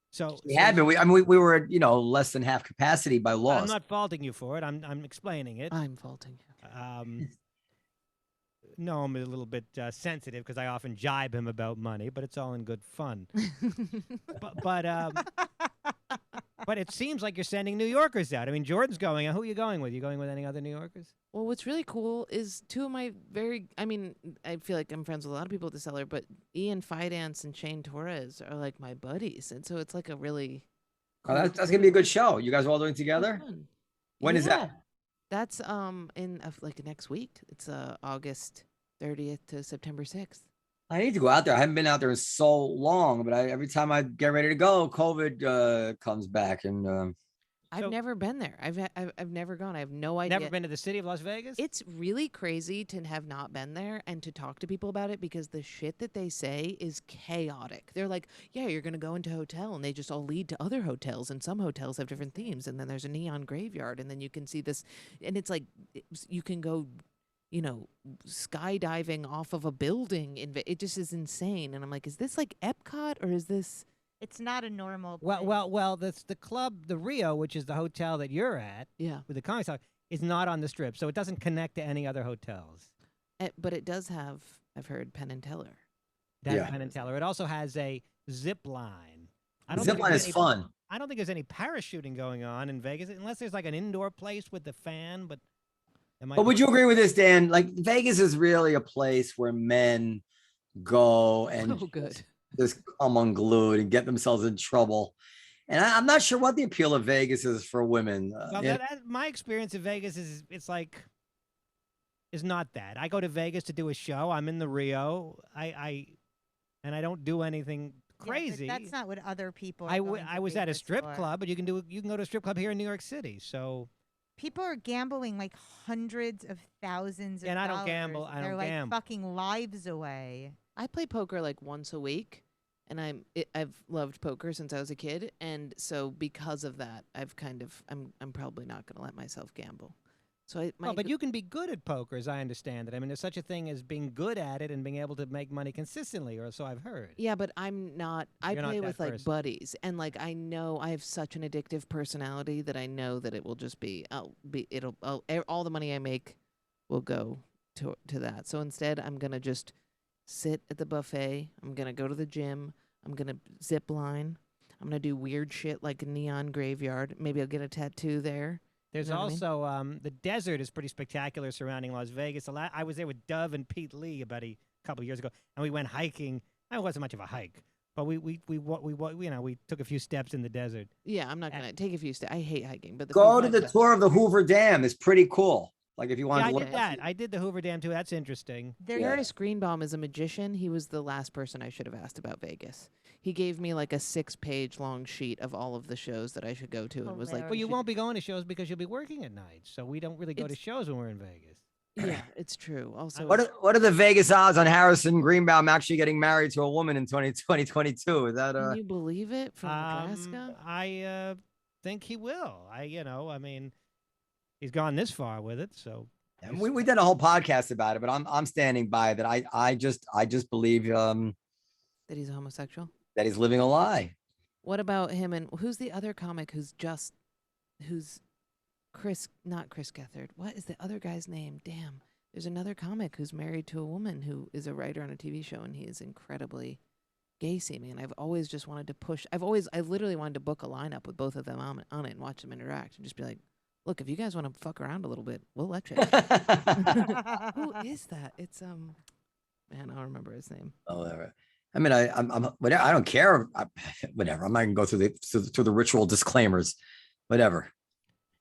So We had been. I mean, we were at, less than half capacity by law. I'm not faulting you for it. I'm explaining it. I'm faulting you. No, I'm a little bit sensitive because I often jibe him about money, but it's all in good fun. But it seems like you're sending New Yorkers out. I mean, Jordan's going. Who are you going with? You going with any other New Yorkers? Well, what's really cool is two of my I feel like I'm friends with a lot of people at the Cellar, but Ian Fidance and Shane Torres are like my buddies. And so it's like a really Oh, that's going to be a good show. You guys are all doing together? fun. When is that? That's in like next week. It's August 30th to September 6th. I need to go out there. I haven't been out there in so long, but every time I get ready to go, COVID comes back. And I've never been there. I've never gone. I have no idea. Never been to the city of Las Vegas? It's really crazy to have not been there and to talk to people about it because the shit that they say is chaotic. They're like, yeah, you're going to go into a hotel and they just all lead to other hotels and some hotels have different themes and then there's a neon graveyard and then you can see this and it's like you can go skydiving off of a building. It just is insane. And I'm like, is this like Epcot or is this... It's not a normal. Well. That's the club, the Rio, which is the hotel that you're at. Yeah. With the Comedy Cellar, is not on the Strip, so it doesn't connect to any other hotels. But it does have, I've heard, Penn and Teller. Penn and Teller. It also has a zip line. zip line is fun. I don't think there's any parachuting going on in Vegas, unless there's like an indoor place with the fan. But would you agree with this, Dan? Like Vegas is really a place where men go and just come unglued and get themselves in trouble. And I'm not sure what the appeal of Vegas is for women. My experience of Vegas is not that. I go to Vegas to do a show. I'm in the Rio. I don't do anything crazy. Yeah, but that's not what other people. I was at a strip club, but you can go to a strip club here in New York City. So people are gambling like hundreds of thousands of dollars. And I don't gamble. They're like fucking lives away. I play poker like once a week, and I've loved poker since I was a kid, and so because of that, I'm probably not going to let myself gamble. So but you can be good at poker, as I understand it. I mean, there's such a thing as being good at it and being able to make money consistently, or so I've heard. Yeah, but I'm not. I play with like person. buddies, and like I know I have such an addictive personality that I know that it will just be. All the money I make will go to that. So instead, I'm gonna just sit at the buffet. I'm gonna go to the gym. I'm gonna zip line. I'm gonna do weird shit like a neon graveyard. Maybe I'll get a tattoo there. There's also the desert is pretty spectacular surrounding Las Vegas. I was there with Dove and Pete Lee about a couple years ago, and we went hiking. It wasn't much of a hike, but we took a few steps in the desert. Yeah, I'm not gonna take a few steps. I hate hiking, but go to the tour of the Hoover Dam. It's pretty cool. Like if you want to look. I did the Hoover Dam too. That's interesting. Curtis Greenbaum is a magician. He was the last person I should have asked about Vegas. He gave me like a 6-page long sheet of all of the shows that I should go to, and was like, "Well, you won't be going to shows because you'll be working at night, so we don't really go to shows when we're in Vegas." Yeah, it's true. Also, what are the Vegas odds on Harrison Greenbaum actually getting married to a woman in 2022? Is that Can you believe it from Nebraska? I think he will. I mean, he's gone this far with it, so. And we did a whole podcast about it, but I'm standing by that. I just believe that he's a homosexual. That he's living a lie. What about him? And who's the other comic who's not Chris Gethard? What is the other guy's name? Damn. There's another comic who's married to a woman who is a writer on a TV show, and he is incredibly gay seeming. And I've always just wanted to push. I literally wanted to book a lineup with both of them on it and watch them interact and just be like, look, if you guys want to fuck around a little bit, we'll let you. Who is that? It's man, I don't remember his name. Oh, right. I mean, I'm whatever. I don't care. Whatever. I'm not gonna go through the ritual disclaimers. Whatever.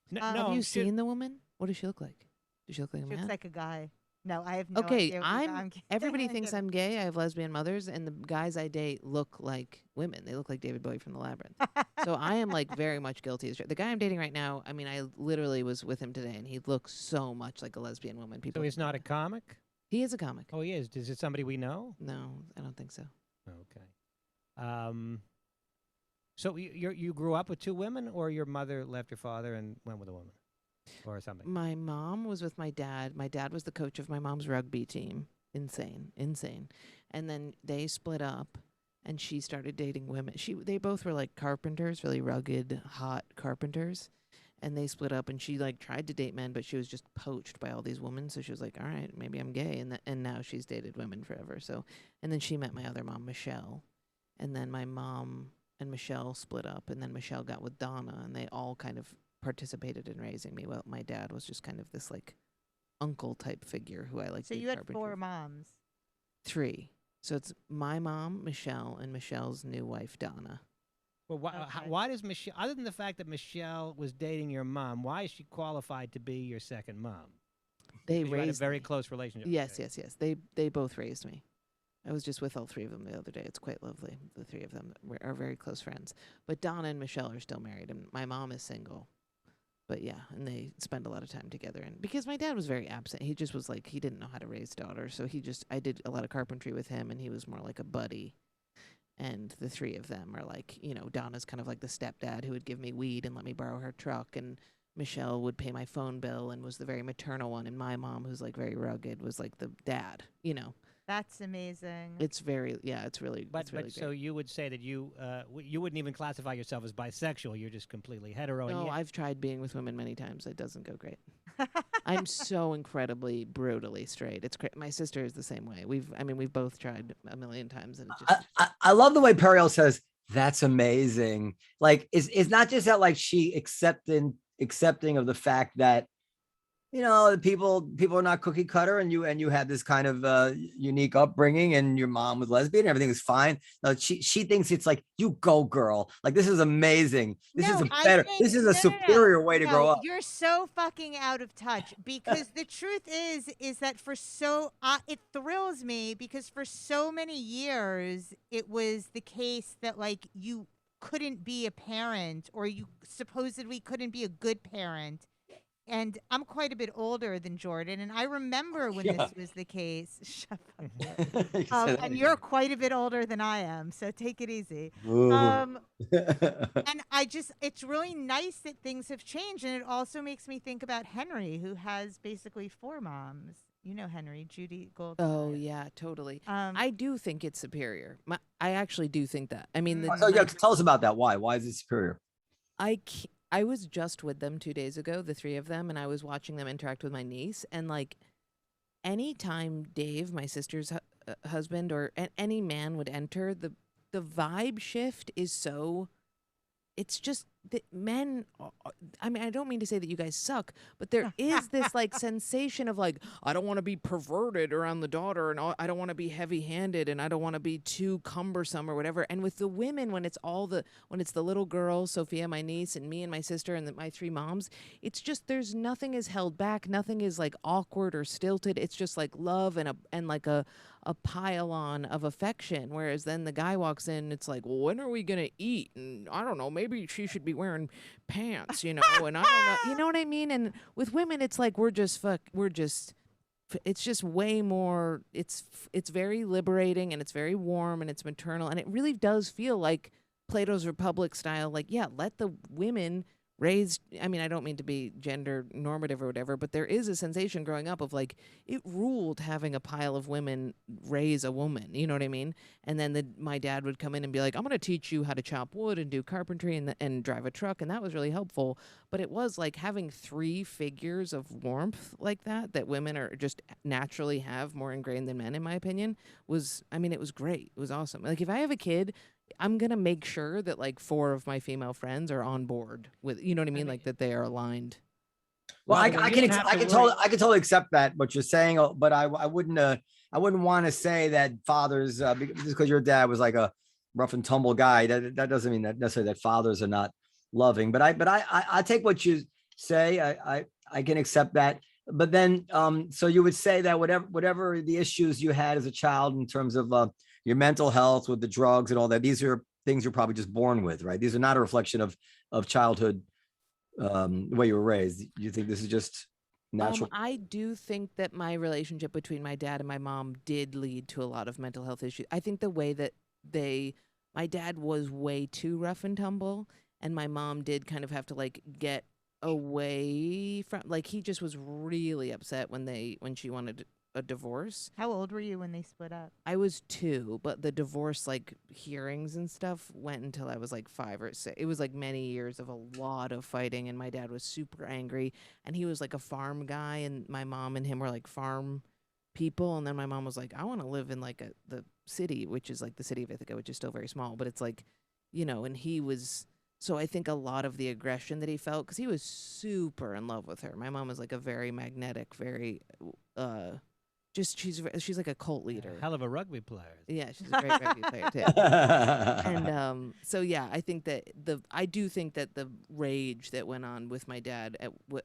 No, have you seen the woman? What does she look like? Does she look like a man? She looks like a guy. No, I have no idea. I'm everybody thinks I'm gay. I have lesbian mothers, and the guys I date look like women. They look like David Bowie from The Labyrinth. So I am like very much guilty. The guy I'm dating right now, I mean, I literally was with him today, and he looks so much like a lesbian woman. So he's not a comic? He is a comic. Oh, he is. Is it somebody we know? No, I don't think so. Okay. So you grew up with two women, or your mother left your father and went with a woman, or something? My mom was with my dad. My dad was the coach of my mom's rugby team. Insane, insane. And then they split up, and she started dating women. They both were like carpenters, really rugged, hot carpenters. And they split up, and she like tried to date men, but she was just poached by all these women. So she was like, all right, maybe I'm gay. And now she's dated women forever. So, and then she met my other mom, Michelle. And then my mom and Michelle split up, and then Michelle got with Donna, and they all kind of participated in raising me. Well, my dad was just kind of this like uncle type figure who I like. So you had 4 moms. 3. So it's my mom, Michelle, and Michelle's new wife, Donna. Well, why does Michelle, other than the fact that Michelle was dating your mom, why is she qualified to be your second mom? They You had a raised very me. close relationship. Yes, yes, yes. They both raised me. I was just with all 3 of them the other day. It's quite lovely. The 3 of them are very close friends. But Donna and Michelle are still married, and my mom is single. But yeah, and they spend a lot of time together. And because my dad was very absent, he just was like, he didn't know how to raise daughters. So I did a lot of carpentry with him, and he was more like a buddy. And the 3 of them are like, Donna's kind of like the stepdad who would give me weed and let me borrow her truck. And Michelle would pay my phone bill and was the very maternal one. And my mom, who's like very rugged, was like the dad, That's amazing. It's really, it's really, But it's really so you would say that you wouldn't even classify yourself as bisexual. You're just completely hetero. No, and I've tried being with women many times. It doesn't go great. I'm so incredibly brutally straight. It's my sister is the same way. We've both tried a million times, and it just. I love the way Periel says that's amazing. Like, it's not just that like she accepting of the fact that people are not cookie cutter, and you had this kind of unique upbringing, and your mom was lesbian, and everything was fine. No, she thinks it's like, you go, girl. Like, this is amazing. This is a superior way to grow up. You're so fucking out of touch, because the truth is that it thrills me, because for so many years it was the case that like you couldn't be a parent, or you supposedly couldn't be a good parent. And I'm quite a bit older than Jordan, and I remember when this was the case. Shut up. And you're quite a bit older than I am, so take it easy. And it's really nice that things have changed, and it also makes me think about Henry, who has basically 4 moms. You know Henry, Judy Gold. Oh yeah, totally. I do think it's superior. I actually do think that. I mean, tell us about that. Why is it superior? I was just with them 2 days ago, the 3 of them, and I was watching them interact with my niece. And like, anytime Dave, my sister's husband, or any man would enter, the vibe shift is so. It's just that men. I mean, I don't mean to say that you guys suck, but there is this like sensation of like, I don't want to be perverted around the daughter, and I don't want to be heavy-handed, and I don't want to be too cumbersome or whatever. And with the women, when it's the little girl, Sophia, my niece, and me and my sister, and my 3 moms, it's just there's nothing is held back, nothing is like awkward or stilted. It's just like love and like a pile-on of affection. Whereas then the guy walks in, it's like, well, when are we gonna eat? And I don't know, maybe she should be wearing pants, and I don't know, you know what I mean? And with women, it's like it's just way more. It's very liberating, and it's very warm, and it's maternal, and it really does feel like Plato's Republic style. Like, yeah, let the women raised. I mean, I don't mean to be gender normative or whatever, but there is a sensation growing up of like, it ruled having a pile of women raise a woman. You know what I mean? And then my dad would come in and be like, I'm going to teach you how to chop wood and do carpentry and drive a truck. And that was really helpful. But it was like having 3 figures of warmth like that women are just naturally have more ingrained than men, in my opinion, it was great. It was awesome. Like, if I have a kid, I'm going to make sure that like 4 of my female friends are on board with, you know what I mean? Like, that they are aligned. Well, I can totally accept that what you're saying, but I wouldn't want to say that fathers, because your dad was like a rough and tumble guy, that doesn't mean that necessarily that fathers are not loving. But I take what you say. I can accept that. But then, so you would say that whatever the issues you had as a child in terms of your mental health with the drugs and all that, these are things you're probably just born with, right? These are not a reflection of childhood, the way you were raised. You think this is just natural? I do think that my relationship between my dad and my mom did lead to a lot of mental health issues. I think the way that my dad was way too rough and tumble, and my mom did kind of have to like get away from, like, he just was really upset when she wanted a divorce. How old were you when they split up? I was 2, but the divorce like hearings and stuff went until I was like 5 or 6. It was like many years of a lot of fighting, and my dad was super angry, and he was like a farm guy, and my mom and him were like farm people, and then my mom was like, I want to live in like the city, which is like the city of Ithaca, which is still very small, but it's like, and he was. So I think a lot of the aggression that he felt, because he was super in love with her. My mom was like a very magnetic, very she's like a cult leader. Hell of a rugby player. Yeah, she's a great rugby player too. And so yeah, I think that I do think that the rage that went on with my dad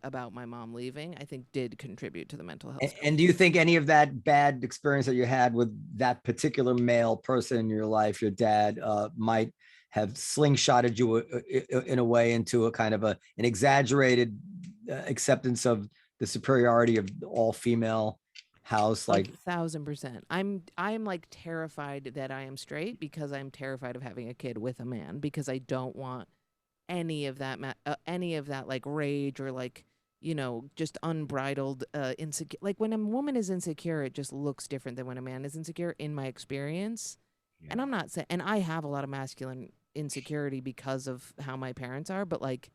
about my mom leaving, I think did contribut to the mental health. And do you think any of that bad experience that you had with that particular male person in your life, your dad, might have slingshotted you in a way into a kind of an exaggerated acceptance of the superiority of all female house? Like 1,000%. I'm like terrified that I am straight, because I'm terrified of having a kid with a man, because I don't want any of that like rage or like, just unbridled insecure. Like when a woman is insecure, it just looks different than when a man is insecure, in my experience. Yeah. And I'm not saying, and I have a lot of masculine insecurity because of how my parents are, but like,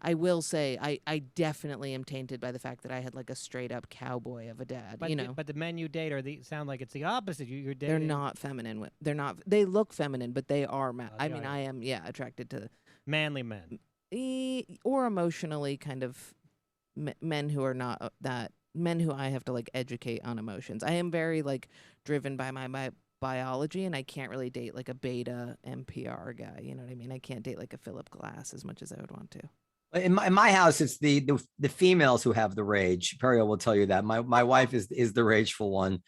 I will say I definitely am tainted by the fact that I had like a straight up cowboy of a dad. But the men you date sound like it's the opposite. You're dating. They're not feminine. They're not. They look feminine, but they are. I mean, I am attracted to manly men, or emotionally kind of men who are not that. Men who I have to like educate on emotions. I am very like driven by my biology, and I can't really date like a beta NPR guy. You know what I mean? I can't date like a Philip Glass as much as I would want to. In my house, it's the females who have the rage. Perio will tell you that. My wife is the rageful one.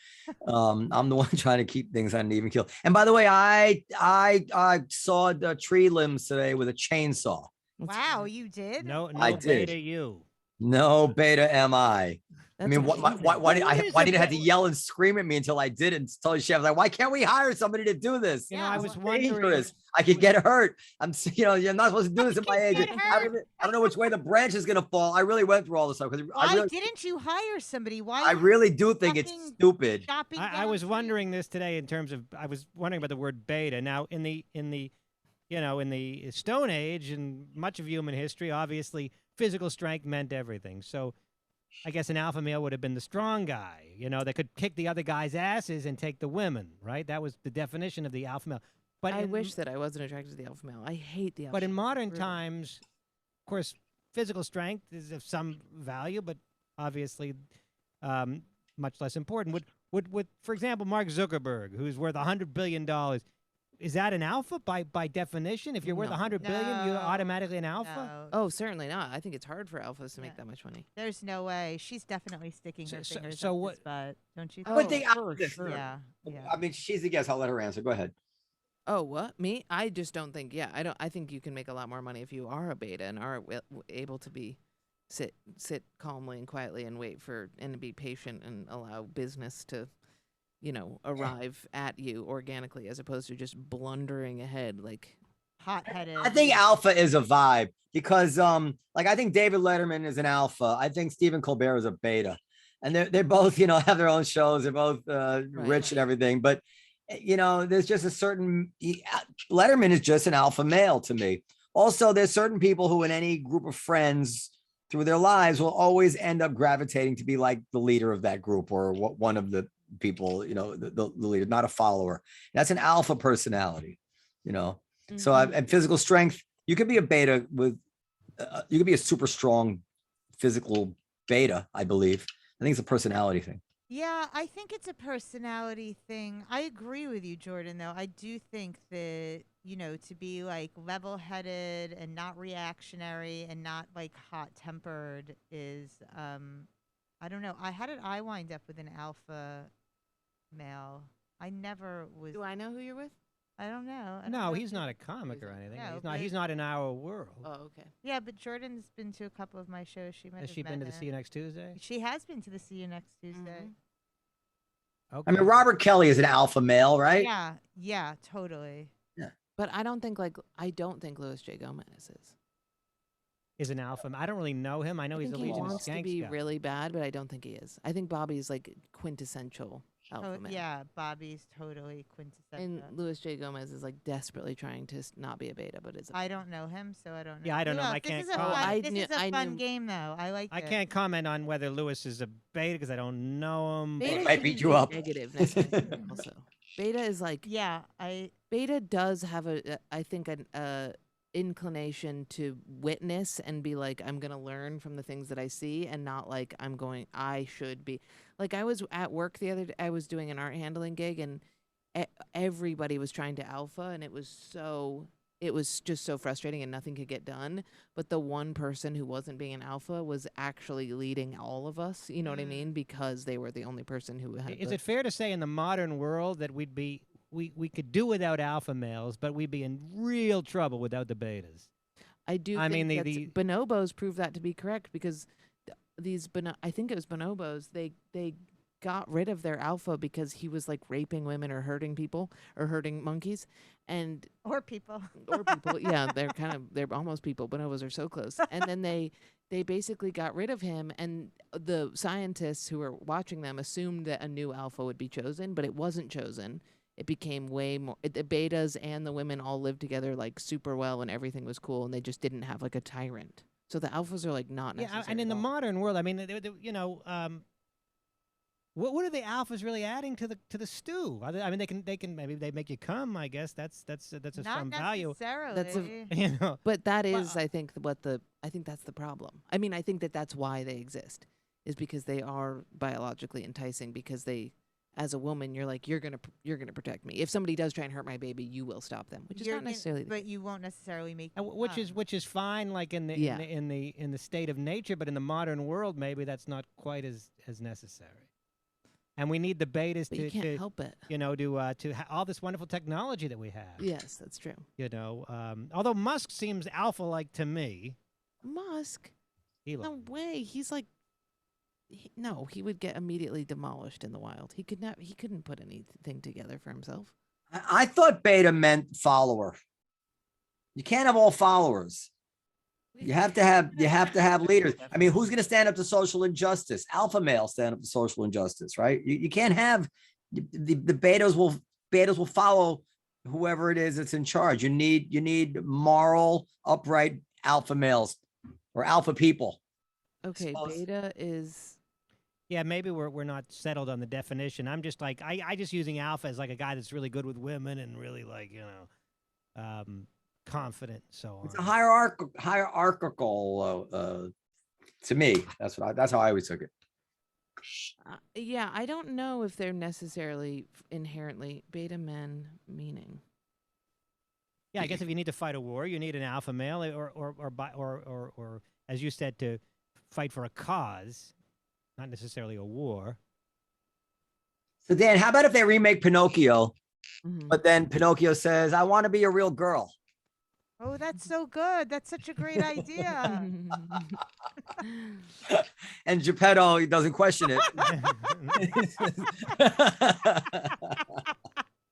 I'm the one trying to keep things on an even keel. And by the way, I sawed the tree limbs today with a chainsaw. Wow, you did? No, I did. Beta you. No beta am I. That's I mean, why did I have to yell and scream at me until I did it? And tell the chef, like, why can't we hire somebody to do this? I was wondering. I could get hurt. You're not supposed to do this at my age. I don't know which way the branch is going to fall. I really went through all this stuff. Why didn't you hire somebody? Why? I really do think it's stupid. I was wondering this today in terms of, I was wondering about the word beta. Now, in the Stone Age and much of human history, obviously, physical strength meant everything. So I guess an alpha male would have been the strong guy, that could kick the other guy's asses and take the women, right? That was the definition of the alpha male. But I wish that I wasn't attracted to the alpha male. I hate the alpha male. But in modern times, of course, physical strength is of some value, but obviously much less important. Would for example, Mark Zuckerberg, who's worth $100 billion, is that an alpha by definition? If you're worth $100 billion, you're automatically an alpha? No. Oh, certainly not. I think it's hard for alphas to make that much money. There's no way. She's definitely sticking her fingers up his butt, don't you think? But they sure. Yeah. I mean, she's a guest. I'll let her answer. Go ahead. Oh, what? Me? I just don't think. Yeah, I think you can make a lot more money if you are a beta and are able to sit calmly and quietly and wait and be patient and allow business to arrive at you organically, as opposed to just blundering ahead like hot-headed. I think alpha is a vibe because I think David Letterman is an alpha. I think Stephen Colbert is a beta, and they're both have their own shows. They're both rich and everything, but there's just a certain Letterman is just an alpha male to me. Also, there's certain people who in any group of friends through their lives will always end up gravitating to be like the leader of that group or one of the people, the leader, not a follower. That's an alpha personality, Mm-hmm. So and physical strength, you could be a beta with, you could be a super strong physical beta, I believe. I think it's a personality thing. Yeah, I think it's a personality thing. I agree with you, Jordan, though. I do think that, to be like level-headed and not reactionary and not like hot-tempered is, I don't know. How did I wind up with an alpha male? I never was. Do I know who you're with? I don't know. No, he's not a comic or anything. No, he's not in our world. Oh, okay. Yeah, but Jordan's been to a couple of my shows. Has she been to the See You Next Tuesday? She has been to the See You Next Tuesday. Mm-hmm. Okay. I mean, Robert Kelly is an alpha male, right? Yeah, totally. Yeah. But I don't think Louis J. Gomez Is an alpha. I don't really know him. I know I he's a think he Legion of wants to Skanks be guy. really bad, but I don't think he is. I think Bobby's like quintessential alpha male. Yeah, Bobby's totally quintessential. And Louis J. Gomez is like desperately trying to not be a beta, but is. I don't know him, so I don't know. Yeah, I don't Who know. else? I can't This is a comment. fun, I this knew- is a I fun knew- game, though. I like I it. can't comment on whether Lewis is a beta because I don't know him. Beta but- might shouldn't beat you be up. Negative necessarily. Also, beta is like Yeah, beta does have I think an inclination to witness and be like, I'm gonna learn from the things that I see, and not like I should be. Like I was at work the other day. I was doing an art handling gig, and everybody was trying to alpha, and it was just so frustrating, and nothing could get done. But the one person who wasn't being an alpha was actually leading all of us. You know what I mean? Because they were the only person who had. Is it fair to say in the modern world that we could do without alpha males, but we'd be in real trouble without the betas? I do. I think mean, the bonobos prove that to be correct, because I think it was bonobos. They got rid of their alpha because he was like raping women or hurting people or hurting monkeys, and or people. or people. Yeah, they're almost people. Bonobos are so close. And then they basically got rid of him, and the scientists who were watching them assumed that a new alpha would be chosen, but it wasn't chosen. It became way more. The betas and the women all lived together like super well, and everything was cool, and they just didn't have like a tyrant. So the alphas are like not necessary. Yeah, and in the modern world, I mean, what are the alphas really adding to the stew? I mean, they can maybe they make you come. I guess that's a Not some value. necessarily. You know, But that is, I think, I think that's the problem. I mean, I think that's why they exist, is because they are biologically enticing. Because they, as a woman, you're like, you're gonna protect me. If somebody does try and hurt my baby, you will stop them, which is not necessarily. But you won't necessarily make. which is fine, like in the state of nature, but in the modern world, maybe that's not quite as necessary. And we need the betas But you can't help it. to all this wonderful technology that we have. Yes, that's true. Although Musk seems alpha-like to me. Musk? Elon. No way. He's like, no, he would get immediately demolished in the wild. He couldn't put anything together for himself. I thought beta meant follower. You can't have all followers. You have to have leaders. I mean, who's going to stand up to social injustice? Alpha males stand up to social injustice, right? You can't have the betas will follow whoever it is that's in charge. You need moral, upright alpha males or alpha people. Okay, beta is. Yeah, maybe we're not settled on the definition. I'm just like I just using alpha as like a guy that's really good with women and really like confident and so on. It's a hierarchical to me. That's how I always took it. Yeah, I don't know if they're necessarily inherently beta men meaning. Yeah, I guess if you need to fight a war, you need an alpha male, or as you said, to fight for a cause, not necessarily a war. So Dan, how about if they remake Pinocchio, Mm-hmm. but then Pinocchio says, "I want to be a real girl." Oh, that's so good. That's such a great idea. And Geppetto, he doesn't question it.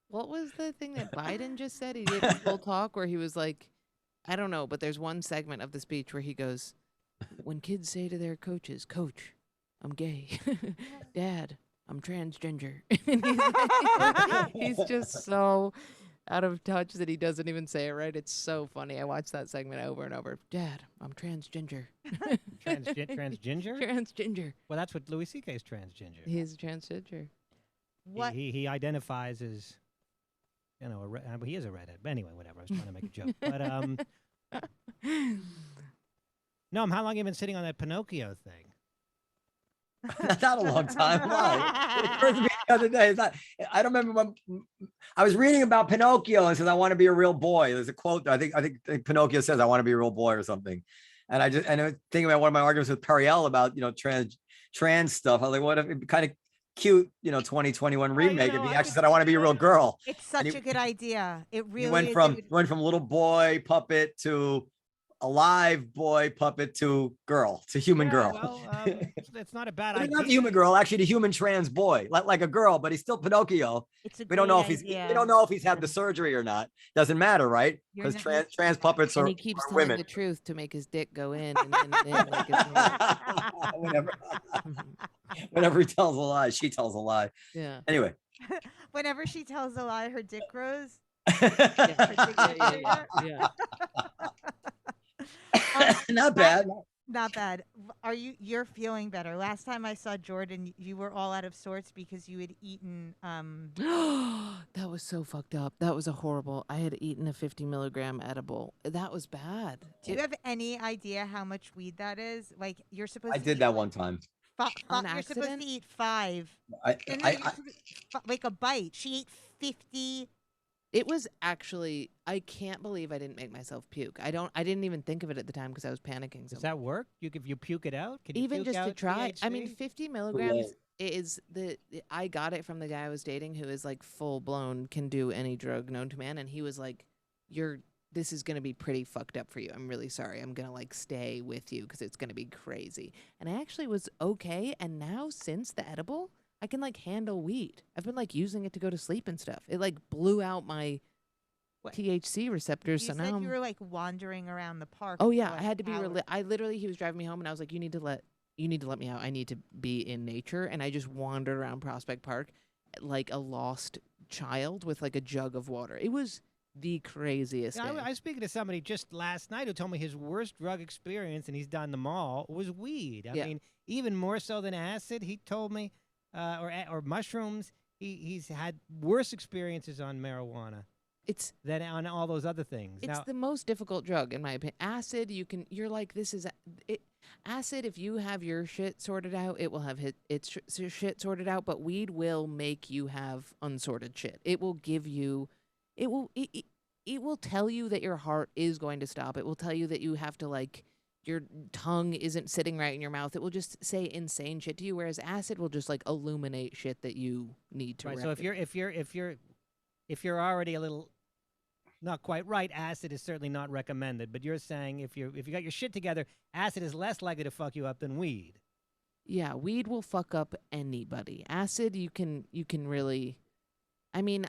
What was the thing that Biden just said? He did a full talk where he was like, I don't know, but there's one segment of the speech where he goes, when kids say to their coaches, "Coach, I'm gay." "Dad, I'm transgender." And he's just so out of touch that he doesn't even say it right. It's so funny. I watched that segment over and over. "Dad, I'm transgender." Transgender? Transgender. Well, that's what Louis C.K. is transgender. He's transgender. What? He identifies as, he is a redhead. But anyway, whatever. I was trying to make a joke. But no, how long have you been sitting on that Pinocchio thing? Not a long time. Why? It occurred to me the other day. I don't remember when I was reading about Pinocchio and says, "I want to be a real boy." There's a quote. I think Pinocchio says, "I want to be a real boy" or something. And I was thinking about one of my arguments with Periel about trans stuff. I was like, what if it'd be kind of cute, 2021 remake if he actually said, "I want to be a real girl." It's such a good idea. It really went from little boy puppet to a live boy puppet to girl, to human girl. Well, it's not a bad But idea. not the human girl, actually the human trans boy, like a girl, but he's still Pinocchio. It's a We don't know if great he's we idea. don't know if he's had the surgery or not. Doesn't matter, right? You're Because not- trans puppets And are, he keeps are telling women. the truth to make his dick go in. And like it's whenever, whenever he tells a lie, she tells a lie. yeah. Anyway. Whenever she tells a lie, her dick grows. Yeah. Not bad. Not bad. You're feeling better? Last time I saw Jordan, you were all out of sorts because you had eaten. That was so fucked up. That was a horrible. I had eaten a 50 milligram edible. That was bad. Do you have any idea how much weed that is? Like you're supposed. I to did eat that like one time. On you're supposed accident? to eat 5. I, And I, then you're supposed like a bite. She ate 50. It was actually. I can't believe I didn't make myself puke. I didn't even think of it at the time because I was panicking. So Does that work? If you puke it out? Can you even puke just to out try. I mean, THC? 50 milligrams is I got it from the guy I was dating who is like full blown can do any drug known to man, and he was like, this is gonna be pretty fucked up for you. I'm really sorry. I'm gonna like stay with you because it's gonna be crazy. And I actually was okay. And now since the edible, I can like handle weed. I've been like using it to go to sleep and stuff. It like blew out my What? THC receptors. You So said now you were like wandering around the park. oh for, yeah, like, I had to be. hours. I literally, he was driving me home, and I was like, you need to let me out. I need to be in nature. And I just wandered around Prospect Park like a lost child with like a jug of water. It was the craziest Yeah, day. I was speaking to somebody just last night who told me his worst drug experience, and he's done them all, was weed. I Yeah. mean, even more so than acid, he told me, or mushrooms. He's had worse experiences on marijuana It's than on all those other things. it's Now, the most difficult drug in my opinion. Acid, you're like, this is it. Acid, if you have your shit sorted out, it will have its shit sorted out. But weed will make you have unsorted shit. It will give you, it will tell you that your heart is going to stop. It will tell you that you have to like, your tongue isn't sitting right in your mouth. It will just say insane shit to you. Whereas acid will just like illuminate shit that you need to. right. So if you're already a little not quite right, acid is certainly not recommended. But you're saying if you got your shit together, acid is less likely to fuck you up than weed. Yeah, weed will fuck up anybody. Acid, you can really. I mean,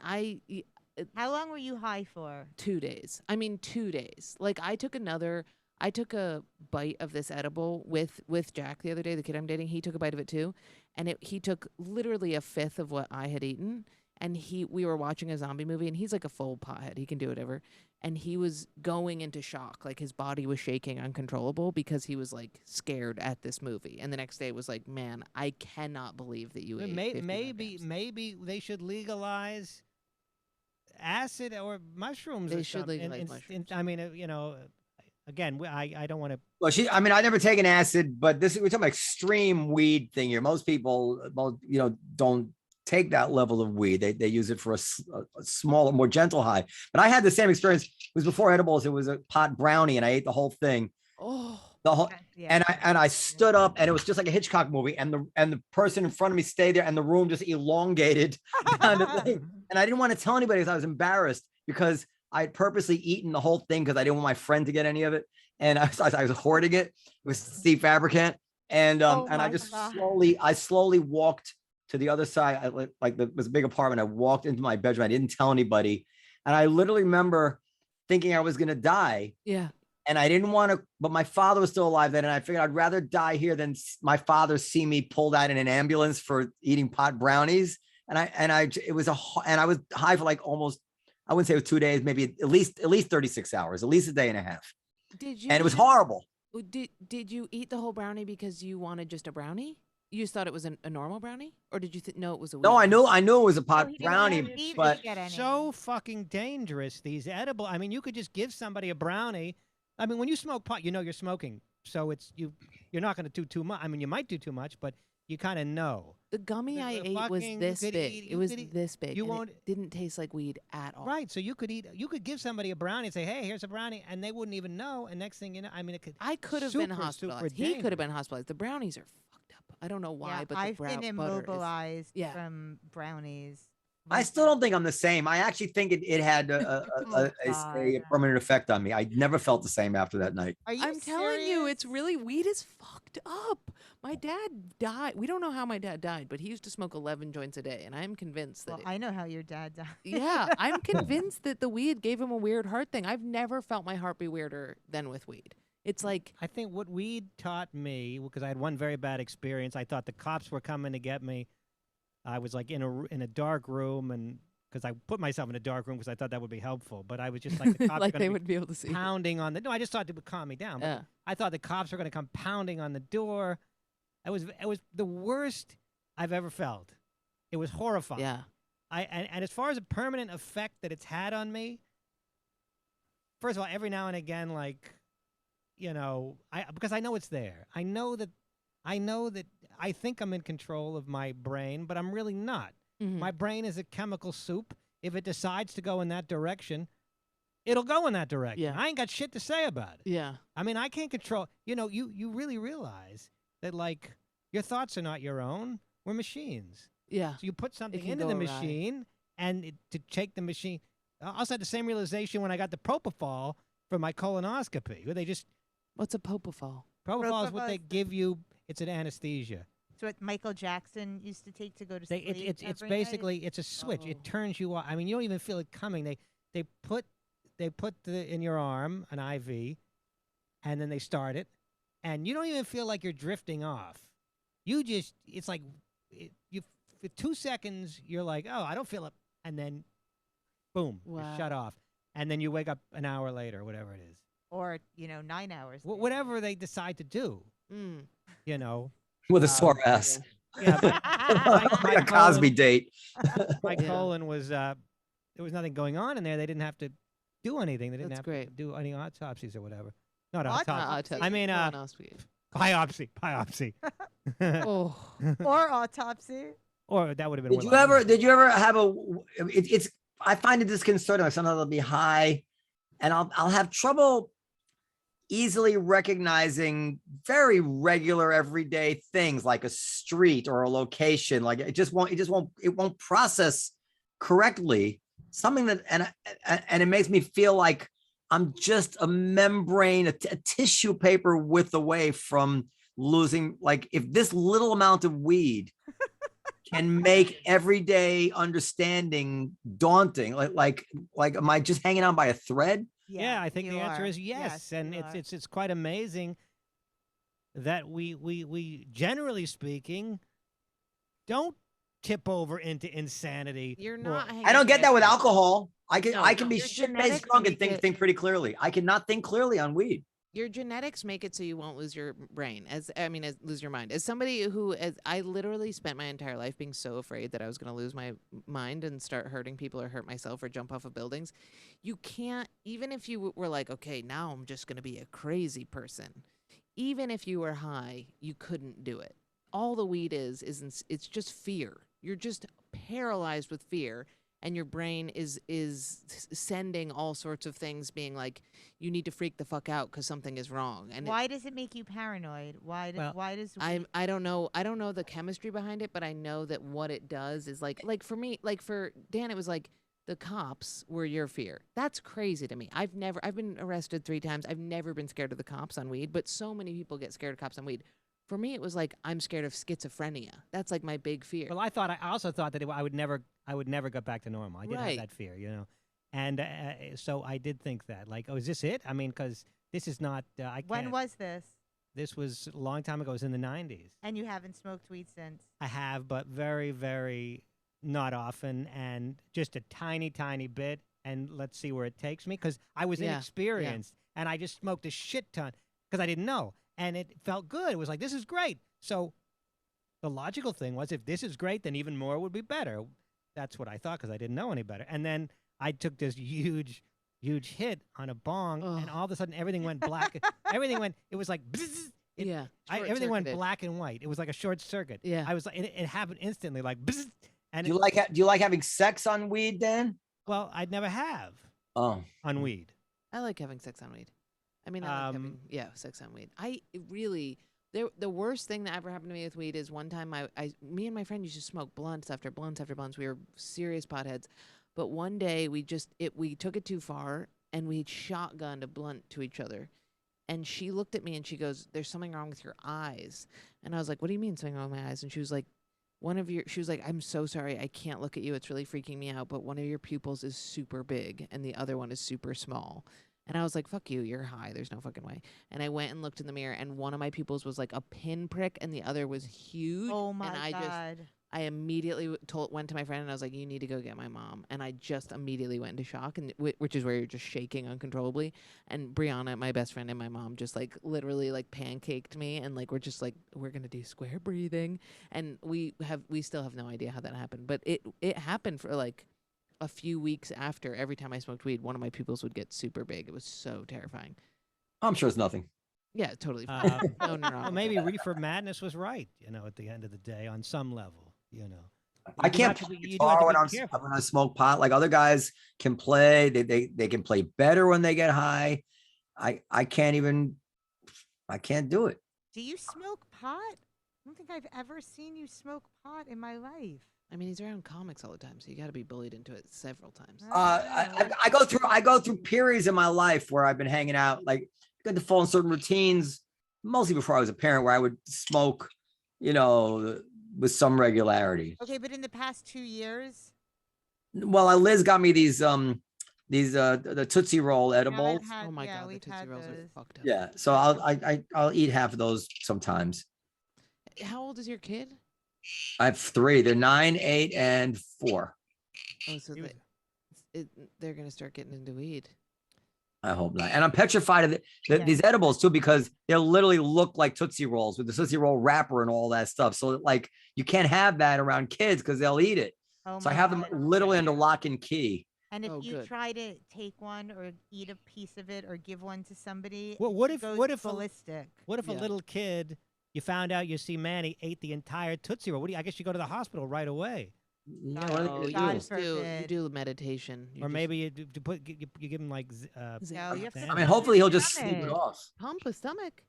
How long were you high for? 2 days. I mean, 2 days. Like I took a bite of this edible with Jack the other day, the kid I'm dating. He took a bite of it too, and he took literally a fifth of what I had eaten. And we were watching a zombie movie, and he's like a full pothead. He can do whatever. And he was going into shock, like his body was shaking uncontrollable because he was like scared at this movie. And the next day it was like, man, I cannot believe that you ate 50 milligrams. Maybe they should legalize acid or mushrooms. They or should something. legalize mushrooms. I mean, again, I don't want to. Well, I've never taken acid, but we're talking about extreme weed thing here. Most people, don't take that level of weed. They use it for a smaller, more gentle high. But I had the same experience. It was before edibles. It was a pot brownie, and I ate the whole thing. Oh, The whole, Yeah. and I stood up, and it was just like a Hitchcock movie. And the person in front of me stayed there, and the room just elongated. And I didn't want to tell anybody because I was embarrassed because I had purposely eaten the whole thing because I didn't want my friend to get any of it, and I was hoarding it. It was Steve Fabricant, and I just slowly walked to the other side. It was a big apartment. I walked into my bedroom. I didn't tell anybody, and I literally remember thinking I was gonna die. yeah. And I didn't want to, but my father was still alive then. And I figured I'd rather die here than my father see me pulled out in an ambulance for eating pot brownies. And I was high for like almost, I wouldn't say it was 2 days, maybe at least 36 hours, at least a day and a half. Did you? And it was horrible. Did you eat the whole brownie because you wanted just a brownie? You just thought it was a normal brownie, or did you know it was a? No, I knew it was a pot he didn't brownie, want to but get any. So fucking dangerous, these edible. I mean, you could just give somebody a brownie. I mean, when you smoke pot, you're smoking, so you're not going to do too much. I mean, you might do too much, but you kind of know. The gummy The I ate was fucking- this you could big. eat- It you was could eat- this big. you and won't- It didn't taste like weed at all. Right, so you could give somebody a brownie and say, "Hey, here's a brownie," and they wouldn't even know. And next thing you know, I mean, it could. I could have been Super, hospitalized. super He could have been hospitalized. The brownies are fucked up. I don't know why, Yeah, but I've the been butter is. immobilized Yeah. from brownies. I still don't think I'm the same. I actually think it had Oh, God. a permanent effect on me. I never felt the same after that night. Are you I'm telling you, it's serious? really weed is fucked up. My dad died. We don't know how my dad died, but he used to smoke 11 joints a day, and I'm convinced that. Well, I know how your dad died. Yeah, I'm convinced that the weed gave him a weird heart thing. I've never felt my heart be weirder than with weed. It's like I think what weed taught me, because I had one very bad experience. I thought the cops were coming to get me. I was like in a dark room, and because I put myself in a dark room because I thought that would be helpful. But I was just like the cops like are they gonna would be able to be see. pounding on the. No, I just thought it would calm me down. But Yeah. I thought the cops were going to come pounding on the door. It was the worst I've ever felt. It was horrifying. Yeah. And as far as a permanent effect that it's had on me, first of all, every now and again, like, because I know it's there. I know that I think I'm in control of my brain, but I'm really not. Mhm. My brain is a chemical soup. If it decides to go in that direction, it'll go in that direction. Yeah. I ain't got shit to say about it. Yeah. I mean, I can't control. You really realize that, like, your thoughts are not your own. We're machines. Yeah. So you put something can into go the awry. machine, and to take the machine. I also had the same realization when I got the propofol for my colonoscopy, where they just What's a propofol? propofol is what Propofol they is the- give you. It's an anesthesia. It's what Michael Jackson used to take to go to They, sleep. it's every night. basically it's a switch. Oh. It turns you off. I mean, you don't even feel it coming. They put in your arm an IV, and then they start it, and you don't even feel like you're drifting off. It's like you for 2 seconds you're like, oh, I don't feel it, and then boom, you're Wow. shut off, and then you wake up an hour later, whatever it is, Or 9 hours. later. whatever they decide to do, Mm. you know. With a sore ass. Yeah, Like a Cosby date. my Yeah. colon was there was nothing going on in there. They didn't have to do anything. They didn't That's have great. to do any autopsies or whatever. Not What? autopsy. Autopsy. I mean, Colonoscopy. biopsy. Oh. Or autopsy. Or that would have been. Did you ever have it's I find it disconcerting. Like sometimes I'll be high and I'll have trouble easily recognizing very regular everyday things like a street or a location. Like it won't process correctly. Something that and it makes me feel like I'm just a membrane, a tissue paper width away from losing. Like if this little amount of weed can make everyday understanding daunting, like am I just hanging on by a thread? Yeah, I think you the answer are. is yes, and you it's quite amazing that we generally speaking don't tip over into insanity. You're or- not. I don't get that with hanging- alcohol. I can be your shit-faced genetics drunk and make it- think pretty clearly. I cannot think clearly on weed. Your genetics make it so you won't lose your brain. Lose your mind. As somebody who, I literally spent my entire life being so afraid that I was going to lose my mind and start hurting people or hurt myself or jump off of buildings. You can't, even if you were like, okay, now I'm just going to be a crazy person. Even if you were high, you couldn't do it. All the weed it's just fear. You're just paralyzed with fear. And your brain is sending all sorts of things, being like, you need to freak the fuck out because something is wrong. And Why does it make you paranoid? Why does I don't know the chemistry behind it, but I know that what it does is like for me, like for Dan, it was like the cops were your fear. That's crazy to me. I've been arrested 3 times. I've never been scared of the cops on weed, but so many people get scared of cops on weed. For me, it was like I'm scared of schizophrenia. That's like my big fear. Well, I also thought that I would never get back to normal. I did have that fear, and so I did think that, like, oh, is this it? I mean, because this is not. When was this? This was a long time ago. It was in the 90s. And you haven't smoked weed since? I have, but very, very not often, and just a tiny, tiny bit. And let's see where it takes me, because I was inexperienced, and I just smoked a shit ton because I didn't know. And it felt good. It was like, this is great. So the logical thing was, if this is great, then even more would be better. That's what I thought, because I didn't know any better. And then I took this huge hit on a bong, and all of a sudden everything went black. It was like, bzzz. Everything went black and white. It was like a short circuit. Yeah. I was like, it happened instantly, like, bzzz. And Do you like having sex on weed, Dan? Well, I'd never have on weed. I like having sex on weed. I mean, I like having sex on weed. I really The worst thing that ever happened to me with weed is one time me and my friend used to smoke blunts after blunts after blunts. We were serious potheads, but one day we took it too far and we shotgunned a blunt to each other. And she looked at me and she goes, "There's something wrong with your eyes." And I was like, "What do you mean something wrong with my eyes?" And she was like, she was like, "I'm so sorry. I can't look at you. It's really freaking me out. But one of your pupils is super big and the other one is super small." And I was like, "Fuck you. You're high. There's no fucking way." And I went and looked in the mirror and one of my pupils was like a pinprick and the other was huge. Oh my and God. I immediately went to my friend and I was like, "You need to go get my mom." And I just immediately went into shock, and which is where you're just shaking uncontrollably. And Brianna, my best friend, and my mom just like literally like pancaked me, and like we're just like, "We're gonna do square breathing," and we still have no idea how that happened, but it happened for like a few weeks after. Every time I smoked weed, one of my pupils would get super big. It was so terrifying. I'm sure it's nothing. Yeah, totally fine. No, Well, maybe Reefer Madness was right, at the end of the day, on some level, I can't play guitar when I smoke pot. Like other guys can play. They can play better when they get high. I can't do it. Do you smoke pot? I don't think I've ever seen you smoke pot in my life. I mean, he's around comics all the time, so you got to be bullied into it several times. I go through periods in my life where I've been hanging out, like got to fall in certain routines, mostly before I was a parent, where I would smoke, with some regularity. Okay, but in the past 2 years? Well, Liz got me these the Tootsie Roll edibles. Oh my God, the Tootsie Rolls are fucked up. Yeah, so I'll eat half of those sometimes. How old is your kid? I have 3. They're 9, 8, and 4. Oh, so they're gonna start getting into weed. I hope not. And I'm petrified of these edibles too, because they literally look like Tootsie Rolls with the Tootsie Roll wrapper and all that stuff. So like you can't have that around kids because they'll eat it. So I have them literally under lock and key. And if you try to take one or eat a piece of it or give one to somebody, what if ballistic? What if a little kid, you found out, you see Manny ate the entire Tootsie Roll? I guess you go to the hospital right away. Yeah, you do meditation. Or maybe you give him like I mean, hopefully he'll just sleep it off. Pump a stomach.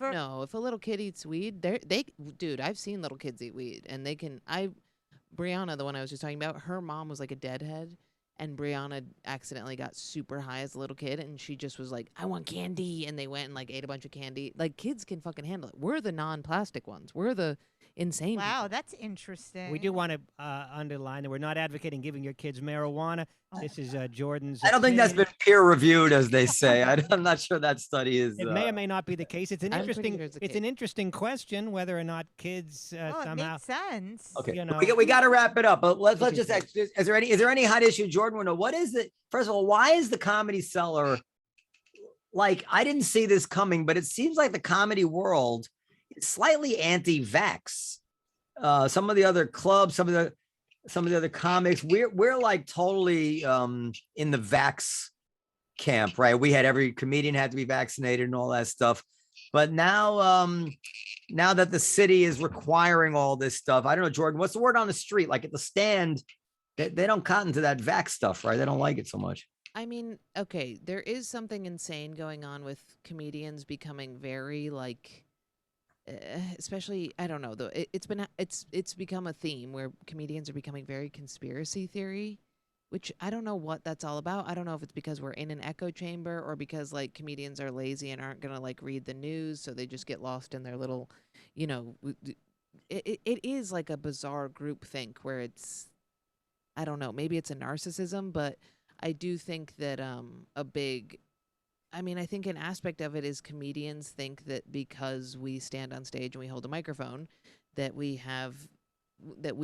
No, if a little kid eats weed, dude, I've seen little kids eat weed, and they can. Brianna, the one I was just talking about, her mom was like a deadhead, and Brianna accidentally got super high as a little kid, and she just was like, "I want candy," and they went and like ate a bunch of candy. Like kids can fucking handle it. We're the non-plastic ones. We're the insane. Wow, people. That's interesting. We do want to underline that we're not advocating giving your kids marijuana. This is Jordan's. I don't think that's been peer reviewed, as they say. I'm not sure that study is. It may or may not be the case. It's an interesting. Sure it's an interesting question whether or not kids somehow. It makes sense. Okay, we got to wrap it up. But let's just. Is there any hot issue, Jordan? What is it? First of all, why is the Comedy Cellar? Like, I didn't see this coming, but it seems like the comedy world is slightly anti-vax. Some of the other clubs, some of the other comics, we're like totally in the vax camp, right? We had every comedian had to be vaccinated and all that stuff. But now that the city is requiring all this stuff, I don't know, Jordan, what's the word on the street? Like at the stand, they don't cotton to that vax stuff, right? They don't like it so much. I mean, okay, there is something insane going on with comedians becoming very like, especially, I don't know though. It's become a theme where comedians are becoming very conspiracy theory, which I don't know what that's all about. I don't know if it's because we're in an echo chamber or because like comedians are lazy and aren't gonna like read the news, so they just get lost in their little, it is like a bizarre group think where it's, I don't know, maybe it's a narcissism, but I do think that I think an aspect of it is comedians think that because we stand on stage and we hold a microphone, that we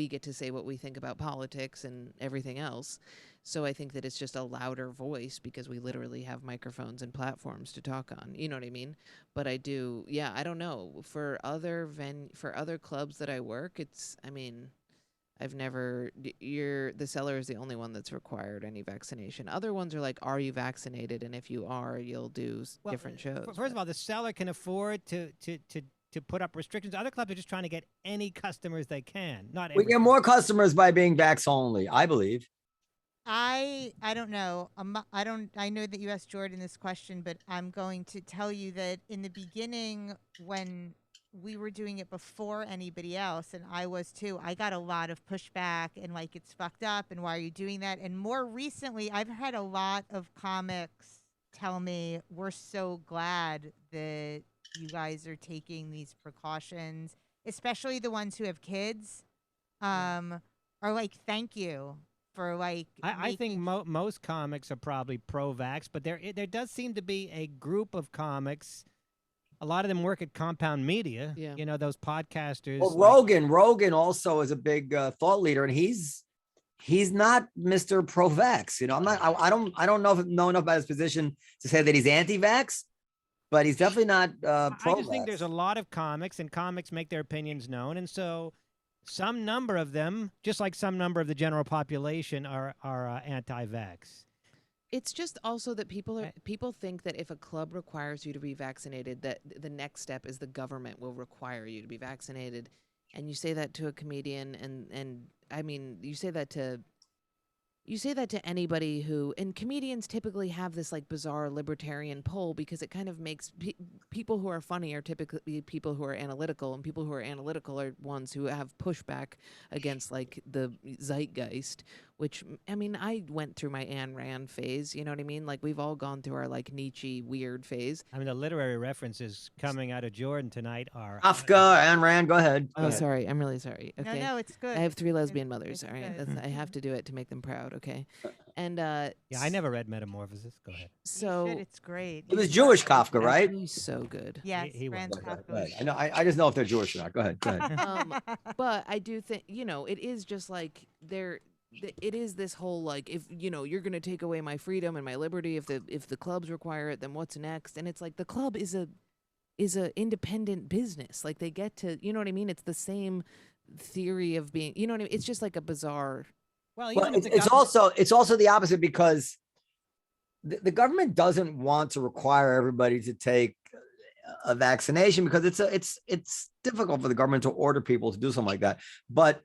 get to say what we think about politics and everything else. So I think that it's just a louder voice because we literally have microphones and platforms to talk on. You know what I mean? But I don't know. For other clubs that I work, the Cellar is the only one that's required any vaccination. Other ones are like, are you vaccinated? And if you are, you'll do different shows. First of all, the Cellar can afford to put up restrictions. Other clubs are just trying to get any customers they can. We get more customers by being vax only, I believe. I don't know. I know that you asked Jordan this question, but I'm going to tell you that in the beginning, when we were doing it before anybody else, and I was too, I got a lot of pushback and like, it's fucked up and why are you doing that? And more recently, I've had a lot of comics tell me, we're so glad that you guys are taking these precautions, especially the ones who have kids, are like, thank you for like. I think most comics are probably pro-vax, but there does seem to be a group of comics. A lot of them work at Compound Media. Yeah. You know, those podcasters. Well, Rogan also is a big thought leader, and he's not Mr. Pro-vax. You know, I don't know enough about his position to say that he's anti-vax, but he's definitely not pro-vax. I just think there's a lot of comics, and comics make their opinions known, and so some number of them, just like some number of the general population, are anti-vax. It's just also that people think that if a club requires you to be vaccinated, that the next step is the government will require you to be vaccinated. And you say that to a comedian, and I mean, you say that to anybody who, and comedians typically have this like bizarre libertarian pull because it kind of makes people who are funny are typically people who are analytical, and people who are analytical are ones who have pushback against like the zeitgeist, which, I mean, I went through my Ayn Rand phase, you know what I mean? Like we've all gone through our like Nietzsche weird phase. I mean, the literary references coming out of Jordan tonight are Kafka, Ayn Rand, go ahead. Oh, sorry. I'm really sorry. Okay. No, it's good. I have 3 lesbian mothers. it's All right. good. I have to do it to make them proud. Okay. And yeah, I never read Metamorphosis. Go ahead. so It's great. It was Jewish Kafka, right? He's so good. Yes, He was. Franz Okay, Kafka go ahead. was I know. I just know if they're Jewish or not. Go ahead. Go ahead. But I do think, you know, it is just like it is this whole like, if you know you're gonna take away my freedom and my liberty if the clubs require it, then what's next? And it's like the club is a independent business. Like they get to, you know what I mean? It's the same theory of being, you know what I mean? It's just like a bizarre. Well, It's also the opposite, because the government doesn't want to require everybody to take a vaccination because it's difficult for the government to order people to do something like that. But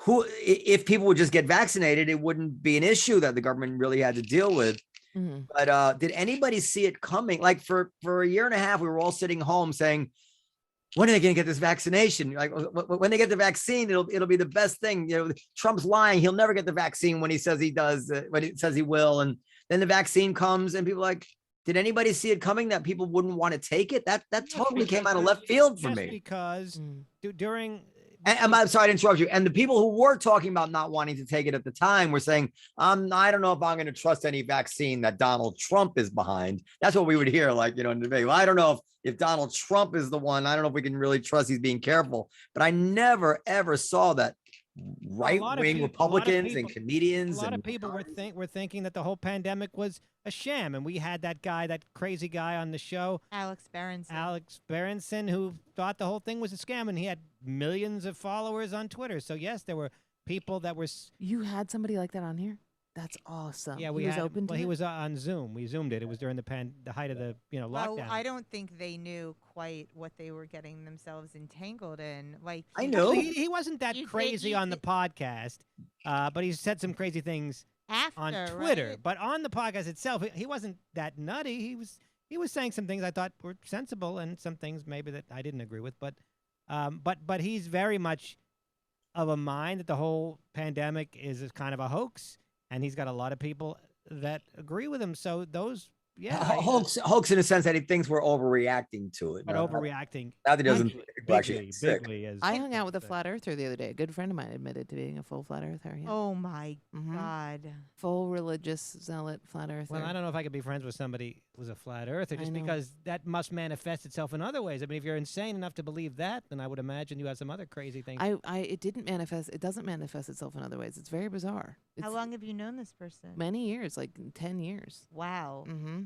if people would just get vaccinated, it wouldn't be an issue that the government really had to deal with. Mm-hmm. But did anybody see it coming? Like for a year and a half, we were all sitting home saying, when are they going to get this vaccination? Like when they get the vaccine, it'll be the best thing. You know, Trump's lying. He'll never get the vaccine when he says he does, when he says he will. And then the vaccine comes and people are like, did anybody see it coming that people wouldn't want to take it? That totally came out of left field for me. Because during. And I'm sorry to interrupt you. And the people who were talking about not wanting to take it at the time were saying, I don't know if I'm going to trust any vaccine that Donald Trump is behind. That's what we would hear, like, you know, in the debate. Well, I don't know if Donald Trump is the one. I don't know if we can really trust he's being careful. But I never, ever saw that right-wing Republicans and comedians. A lot of people were thinking that the whole pandemic was a sham. And we had that crazy guy on the show, Alex Berenson, who thought the whole thing was a scam, and he had millions of followers on Twitter. So yes, there were people that were. You had somebody like that on here? That's awesome. Yeah, he was on Zoom. We Zoomed it. It was during the height of the lockdown. Well, I don't think they knew quite what they were getting themselves entangled in. Like I know he wasn't that crazy on the podcast, but he said some crazy things on Twitter. Right? But on the podcast itself, he wasn't that nutty. He was saying some things I thought were sensible, and some things maybe that I didn't agree with. But he's very much of a mind that the whole pandemic is kind of a hoax. And he's got a lot of people that agree with him. So those, hoax in a sense that he thinks we're overreacting to it. But overreacting. Now that he doesn't bigly I hung out with a flat earther the other day. A good friend of mine admitted to being a full flat earther. Yeah. Oh my God. Full religious zealot flat earther. Well, I don't know if I could be friends with somebody who's a flat earther, just because that must manifest itself in other ways. I mean, if you're insane enough to believe that, then I would imagine you have some other crazy things. It doesn't manifest itself in other ways. It's very bizarre. How long have you known this person? Many years, like 10 years. Wow. Mm-hmm.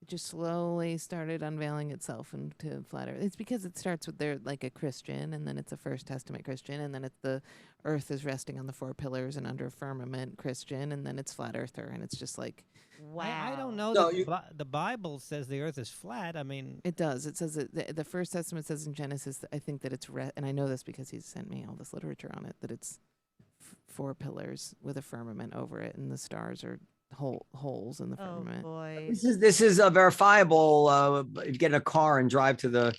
It just slowly started unveiling itself into flat earth. It's because it starts with they're like a Christian, and then it's a First Testament Christian, and then it's the earth is resting on the 4 pillars and under firmament Christian, and then it's flat earther, and it's just like, wow. I don't know. The Bible says the earth is flat. I mean, it does. It says that the First Testament says in Genesis, I think that it's and I know this because he's sent me all this literature on it, that it's 4 pillars with a firmament over it, and the stars are holes in the firmament. Oh boy. This is a verifiable. You get in a car and drive to the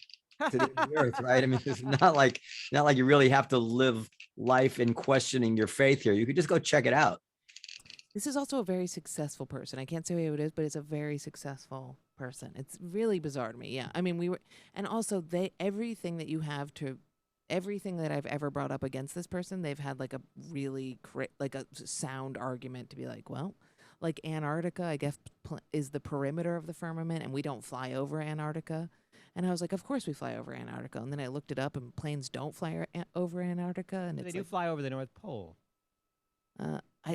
to the earth, right? I mean, it's not like you really have to live life in questioning your faith here. You could just go check it out. This is also a very successful person. I can't say who it is, but it's a very successful person. It's really bizarre to me. Yeah. I mean, and also everything that I've ever brought up against this person, they've had like a really like a sound argument to be like, well, like Antarctica, I guess, is the perimeter of the firmament, and we don't fly over Antarctica. And I was like, of course we fly over Antarctica. And then I looked it up, and planes don't fly over Antarctica. And They it's do like, fly over the North Pole.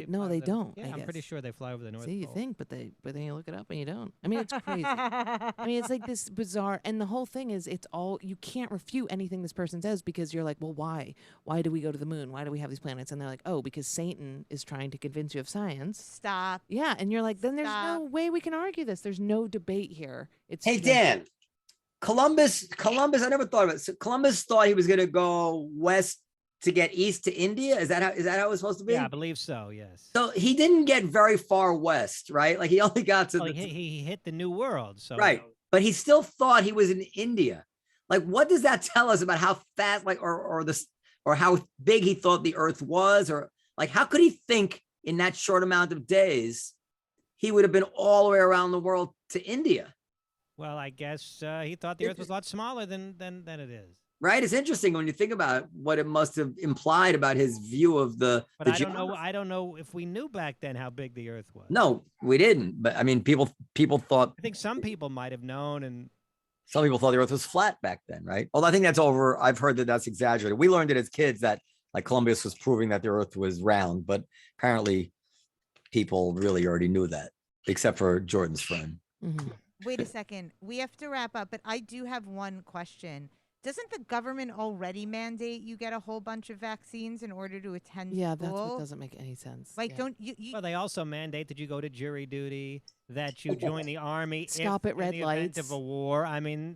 no, they don't. Yeah, I I'm pretty guess. sure they fly over the North See, you Pole. think, but then you look it up and you don't. I mean, it's crazy. I mean, it's like this bizarre, and the whole thing is, it's all, you can't refute anything this person says, because you're like, well, why? Why do we go to the moon? Why do we have these planets? And they're like, oh, because Satan is trying to convince you of science. Stop. Yeah, and you're like, then there's no Stop. way we can argue this. There's no debate here. It's Hey, just- Dan, Columbus, I never thought of it. So Columbus thought he was going to go west to get east to India. Is that how it was supposed to be? Yeah, I believe so. Yes. So he didn't get very far west, right? Like he only got to Well, he hit the New World. So right. But he still thought he was in India. Like, what does that tell us about how fast, like, or how big he thought the earth was? Or like, how could he think in that short amount of days he would have been all the way around the world to India? Well, I guess he thought the Earth was a lot smaller than it is. Right. It's interesting when you think about what it must have implied about his view of the. But I don't know if we knew back then how big the Earth was. No, we didn't. But I mean, people thought. I think some people might have known, and some people thought the Earth was flat back then, right? Although I think that's over. I've heard that that's exaggerated. We learned it as kids that like Columbus was proving that the Earth was round, but apparently people really already knew that, except for Jordan's friend. Mhm. Wait a second. We have to wrap up, but I do have one question. Doesn't the government already mandate you get a whole bunch of vaccines in order to attend Yeah, school? that's what doesn't make any sense. Like, Yeah. don't you? well, they also mandate that you go to jury duty, that you join the army. Stop if, at red in the event lights. of a war. I mean,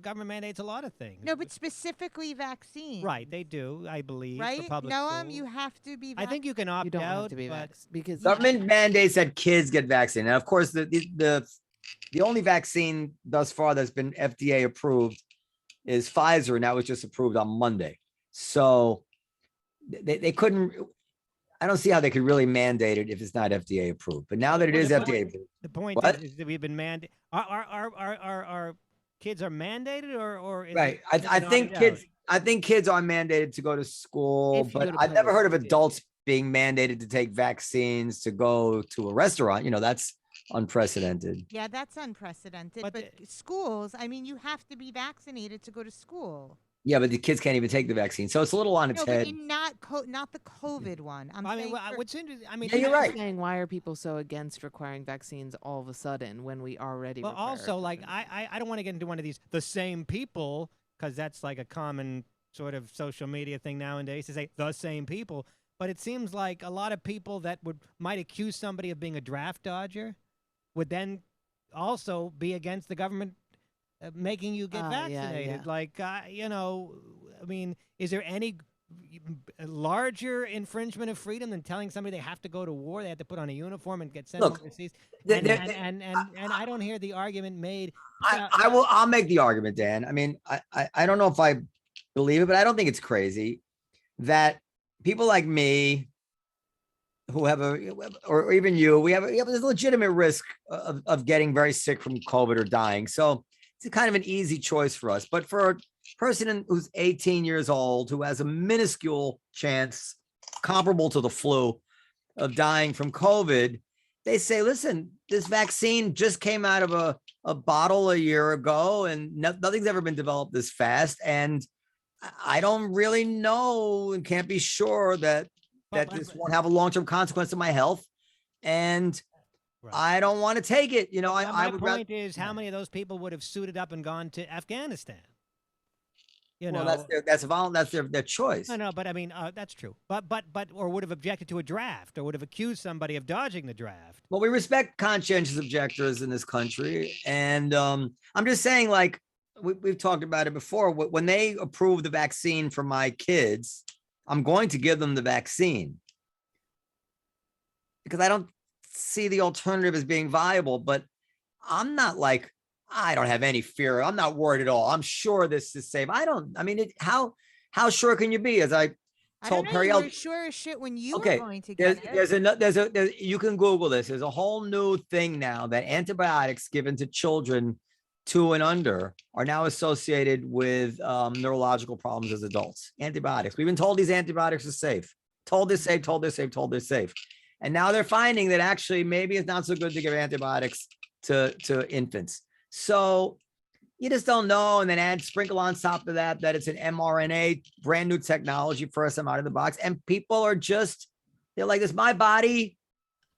government mandates a lot of things. No, but specifically vaccine. Right, they do. I believe. For Right? public Noam, schools. you have to be. I think you can opt You don't out, have to be but vaxxed because Government mandates that kids get vaccinated. And of course, the only vaccine thus far that's been FDA approved is Pfizer, and that was just approved on Monday. So they couldn't. I don't see how they could really mandate it if it's not FDA approved. But now that it Well, is the FDA approved, the point What? is that we've been mandated. Our kids are mandated, or is right? it I an think opt-out? kids. I think kids are mandated to go to school, If you but go to I've never heard of public, yeah. adults being mandated to take vaccines to go to a restaurant. You know, that's unprecedented. Yeah, that's unprecedented. But But, schools, I mean, you have to be vaccinated to go to school. Yeah, but the kids can't even take the vaccine, so it's a little on its No, but head. not the COVID one. I'm I mean, saying for- what's interesting. I mean, Yeah, you're I'm right. saying, why are people so against requiring vaccines all of a sudden when we already? Well, require also, like, vaccines? I don't want to get into one of these the same people, because that's like a common sort of social media thing nowadays to say the same people. But it seems like a lot of people that might accuse somebody of being a draft dodger would then also be against the government making you get Yeah, yeah. vaccinated. Like, you know, I mean, is there any larger infringement of freedom than telling somebody they have to go to war, they have to put on a uniform and get sent Look, overseas? the- And, the- and I don't hear the argument made. I'll make the argument, Dan. I mean, I don't know if I believe it, but I don't think it's crazy that people like me who have or even you, we have a legitimate risk of getting very sick from COVID or dying. So it's kind of an easy choice for us. But for a person who's 18 years old, who has a minuscule chance comparable to the flu of dying from COVID, they say, listen, this vaccine just came out of a bottle a year ago, and nothing's ever been developed this fast. And I don't really know and can't be sure that this won't have a long-term consequence to my health. And Right. I don't want to take it. You know, Well, I my would point is, how many of those people would have suited up and gone to Afghanistan? You know, that's their choice. no, but I mean, that's true. But or would have objected to a draft, or would have accused somebody of dodging the draft. Well, we respect conscientious objectors in this country. And I'm just saying, like, we've talked about it before. When they approve the vaccine for my kids, I'm going to give them the vaccine because I don't see the alternative as being viable. But I'm not like I don't have any fear. I'm not worried at all. I'm sure this is safe. I mean, how sure can you be? As I I don't told know. You Periel, were sure as shit when you were okay, going to get you can Google this. There's a whole new thing now that antibiotics given to children 2 and under are now associated with neurological problems as adults. Antibiotics. We've been told these antibiotics are safe. Told they're safe, told they're safe, told they're safe. And now they're finding that actually maybe it's not so good to give antibiotics to infants. So you just don't know. And then sprinkle on top of that it's an mRNA, brand new technology, first time out of the box. And people are just, they're like, this is my body.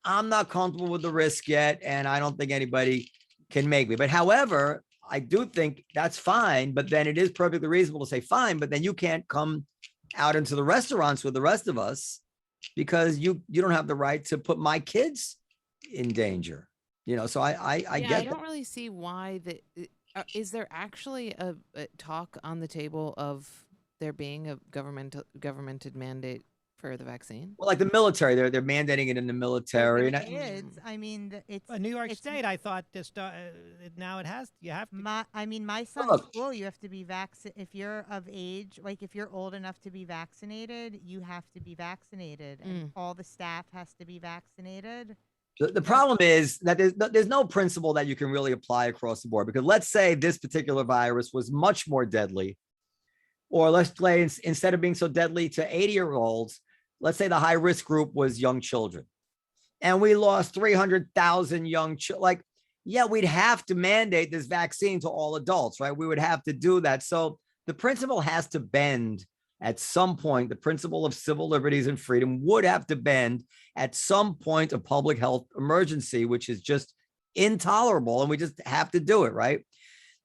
I'm not comfortable with the risk yet. And I don't think anybody can make me. But however, I do think that's fine. But then it is perfectly reasonable to say fine, but then you can't come out into the restaurants with the rest of us because you don't have the right to put my kids in danger. So I get I don't really see why is there actually a talk on the table of there being a governmented mandate for the vaccine? Well, like the military, they're mandating it in the military. For And kids. I mean, it's New York it's State, I thought this now it has. You have to. my son's Look. school. You have to be vaccinated if you're of age. Like if you're old enough to be vaccinated, you have to be vaccinated, and all the staff has to be vaccinated. the problem is that there's no principle that you can really apply across the board, because let's say this particular virus was much more deadly, or let's play instead of being so deadly to 80-year-olds, let's say the high risk group was young children, and we lost 300,000 young children. Like, yeah, we'd have to mandate this vaccine to all adults, right? We would have to do that. So the principle has to bend at some point. The principle of civil liberties and freedom would have to bend at some point, a public health emergency, which is just intolerable. And we just have to do it, right?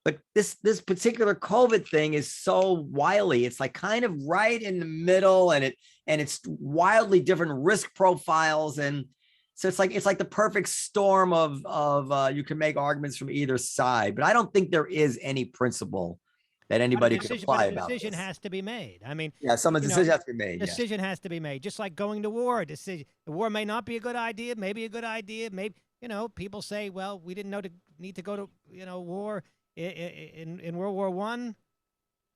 But this particular COVID thing is so wily. It's like kind of right in the middle, and it's wildly different risk profiles. And so it's like the perfect storm of you can make arguments from either side, but I don't think there is any principle that anybody can apply about this. A decision has to be made. I mean, yeah, someone's decision has to be made. Decision has to be made. Just like going to war. The war may not be a good idea, maybe a good idea. Maybe, people say, well, we didn't need to go to, war in World War I,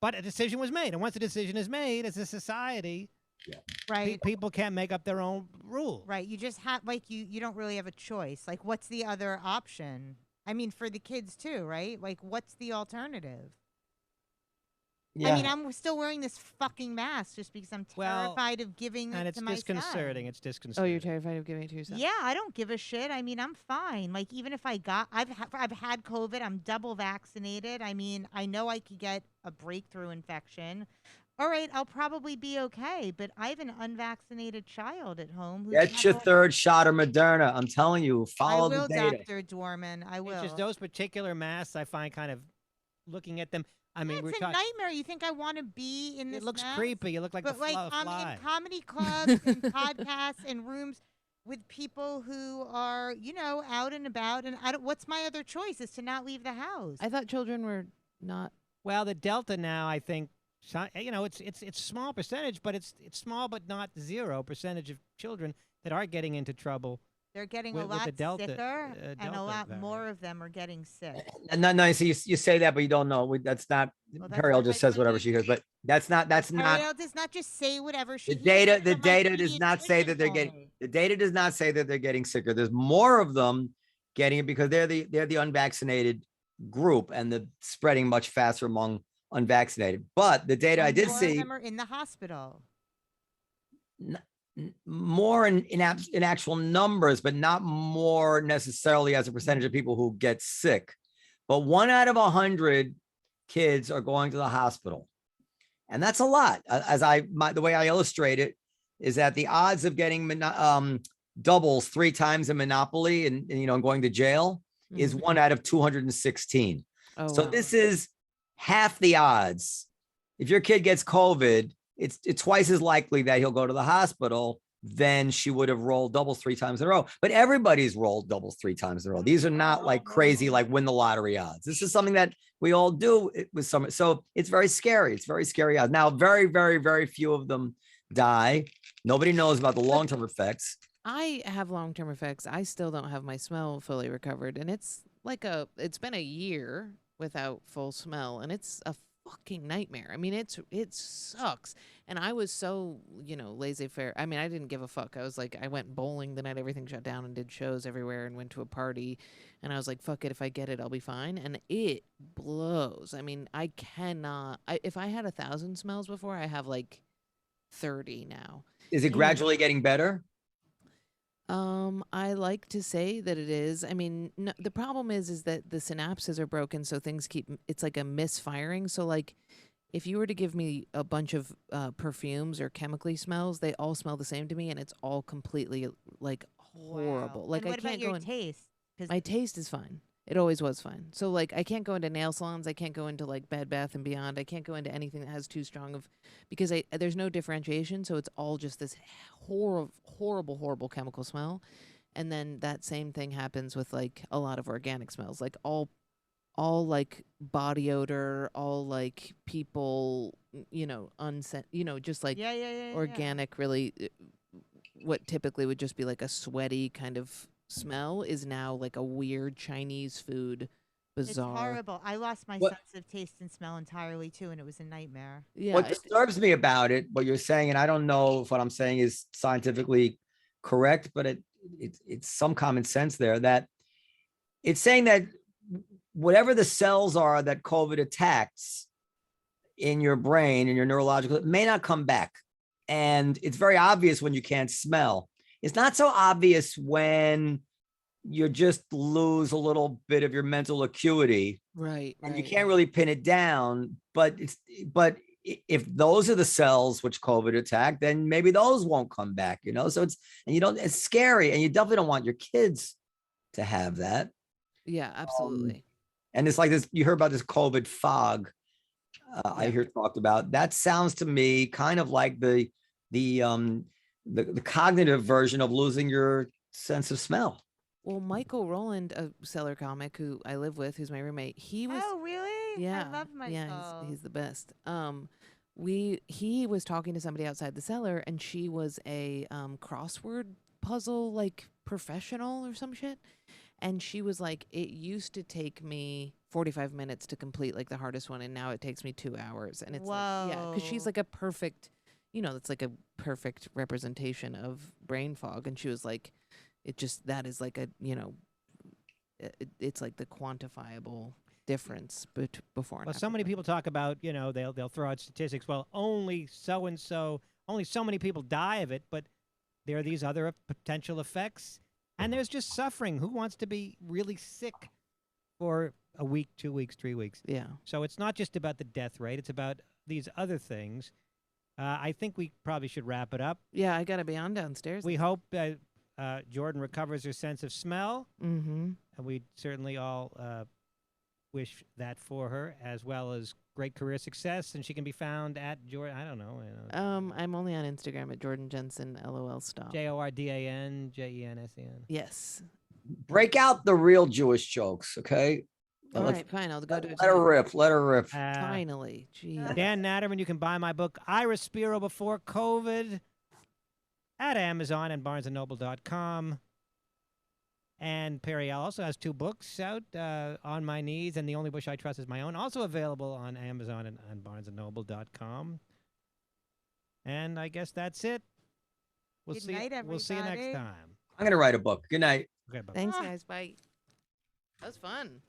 but a decision was made. And once a decision is made as a society, right, people can't make up their own rules. Right. You just have, like, you don't really have a choice. Like, what's the other option? I mean, for the kids too, right? Like, what's the alternative? Yeah. I mean, I'm still wearing this fucking mask just because I'm terrified of giving it to my son. And it's disconcerting. Oh, you're terrified of giving it to yourself? Yeah, I don't give a shit. I mean, I'm fine. Like, even if I've had COVID, I'm double vaccinated. I mean, I know I could get a breakthrough infection. All right, I'll probably be okay. But I have an unvaccinated child at home. Get your third shot of Moderna. I'm telling you, follow the data. I will, Dr. Dorman. I will. It's just those particular masks, I find kind of looking at them. I mean, it's a nightmare. You think I want to be in this? It looks mask? Creepy. You look like but the fly. In comedy clubs and podcasts and rooms with people who are, out and about. And what's my other choice? Is to not leave the house. I thought children were not. Well, the Delta now, I think, it's small percentage, but it's small, but not 0% of children that are getting into trouble. They're getting a lot sicker, and a lot more of them are getting sick. No. So you say that, but you don't know. That's not. Periel just says whatever she hears, but that's not. Periel does not just say whatever she. The data does not say that they're getting. The data does not say that they're getting sicker. There's more of them getting it because they're the unvaccinated group, and the spreading much faster among unvaccinated. But the data I did see. More of them are in the hospital. More in actual numbers, but not more necessarily as a percentage of people who get sick. But 1 out of 100 kids are going to the hospital, and that's a lot. The way I illustrate it is that the odds of getting doubles 3 times in Monopoly and going to jail is 1 out of 216. Oh, so wow. This is half the odds. If your kid gets COVID, it's twice as likely that he'll go to the hospital than she would have rolled doubles 3 times in a row. But everybody's rolled doubles 3 times in a row. These are not like crazy, like win the lottery odds. This is something that we all do with some. So it's very scary. It's very scary odds. Now, very, very, very few of them die. Nobody knows about the long-term effects. I have long-term effects. I still don't have my smell fully recovered, and it's it's been a year without full smell, and it's a fucking nightmare. I mean, it sucks. And I was so, laissez-faire. I mean, I didn't give a fuck. I was like, I went bowling the night everything shut down and did shows everywhere and went to a party. And I was like, fuck it. If I get it, I'll be fine. And it blows. I mean, I cannot. If I had 1,000 smells before, I have like 30 now. Is it gradually getting better? I like to say that it is. I mean, no, the problem is that the synapses are broken, so things it's like a misfiring. So like, if you were to give me a bunch of perfumes or chemically smells, they all smell the same to me, and it's all completely like horrible. Wow. Like And what I can't about your go in. taste? 'Cause My taste is fine. It always was fine. So like, I can't go into nail salons. I can't go into like Bed Bath and Beyond. I can't go into anything that has too strong of, because there's no differentiation. So it's all just this horrible chemical smell. And then that same thing happens with like a lot of organic smells, like all like body odor, all like people, just like yeah. organic, really, what typically would just be like a sweaty kind of smell is now like a weird Chinese food, bizarre. It's horrible. I lost my What- sense of taste and smell entirely too, and it was a nightmare. Yeah, What disturbs me about it, what you're saying, and I don't know if what I'm saying is scientifically correct, but it's some common sense there, that it's saying that whatever the cells are that COVID attacks in your brain and your neurological, it may not come back. And it's very obvious when you can't smell. It's not so obvious when you just lose a little bit of your mental acuity, right. and you can't really pin it down. But if those are the cells which COVID attacked, then maybe those won't come back, So it's scary, and you definitely don't want your kids to have that. Yeah, absolutely. And it's like this, you heard about this COVID fog. I hear talked about. That sounds to me kind of like the cognitive version of losing your sense of smell. Well, Michael Rowland, a Cellar comic who I live with, who's my roommate, he was. Oh, really? Yeah, I love Michael. yeah, he's the best. He was talking to somebody outside the cellar, and she was a crossword puzzle like professional or some shit, and she was like, it used to take me 45 minutes to complete like the hardest one, and now it takes me 2 hours, and it's like, yeah, because she's Whoa. like a perfect, it's like a perfect representation of brain fog, and she was like, that is like a, it's like the quantifiable difference before and Well, after so many COVID. people talk about, they'll throw out statistics. Well, only so and so, only so many people die of it, but there are these other potential effects, and there's just suffering. Who wants to be really sick for a week, 2 weeks, 3 weeks? Yeah. So it's not just about the death rate; it's about these other things. I think we probably should wrap it up. Yeah, I gotta be on downstairs. We hope that Jordan recovers her sense of smell, Mm-hmm. and we certainly all wish that for her, as well as great career success. And she can be found at Jordan. I don't know. I'm only on Instagram at Jordan Jensen. LOL. Stop. JordanJensen. Yes. Break out the real Jewish jokes, okay? All Let's- right, fine. I'll go do it. Let her tonight. rip. Let her rip. Finally, jeez. Dan Natterman, you can buy my book, I Respiro Before COVID, at Amazon and BarnesandNoble.com. And Perry also has 2 books out, On My Knees and The Only Bush I Trust Is My Own, also available on Amazon and BarnesandNoble.com. And I guess that's it. We'll Good see. night, We'll see you next everybody. time. I'm going to write a book. Good night. Okay, bye. Thanks, guys. Bye. That was fun.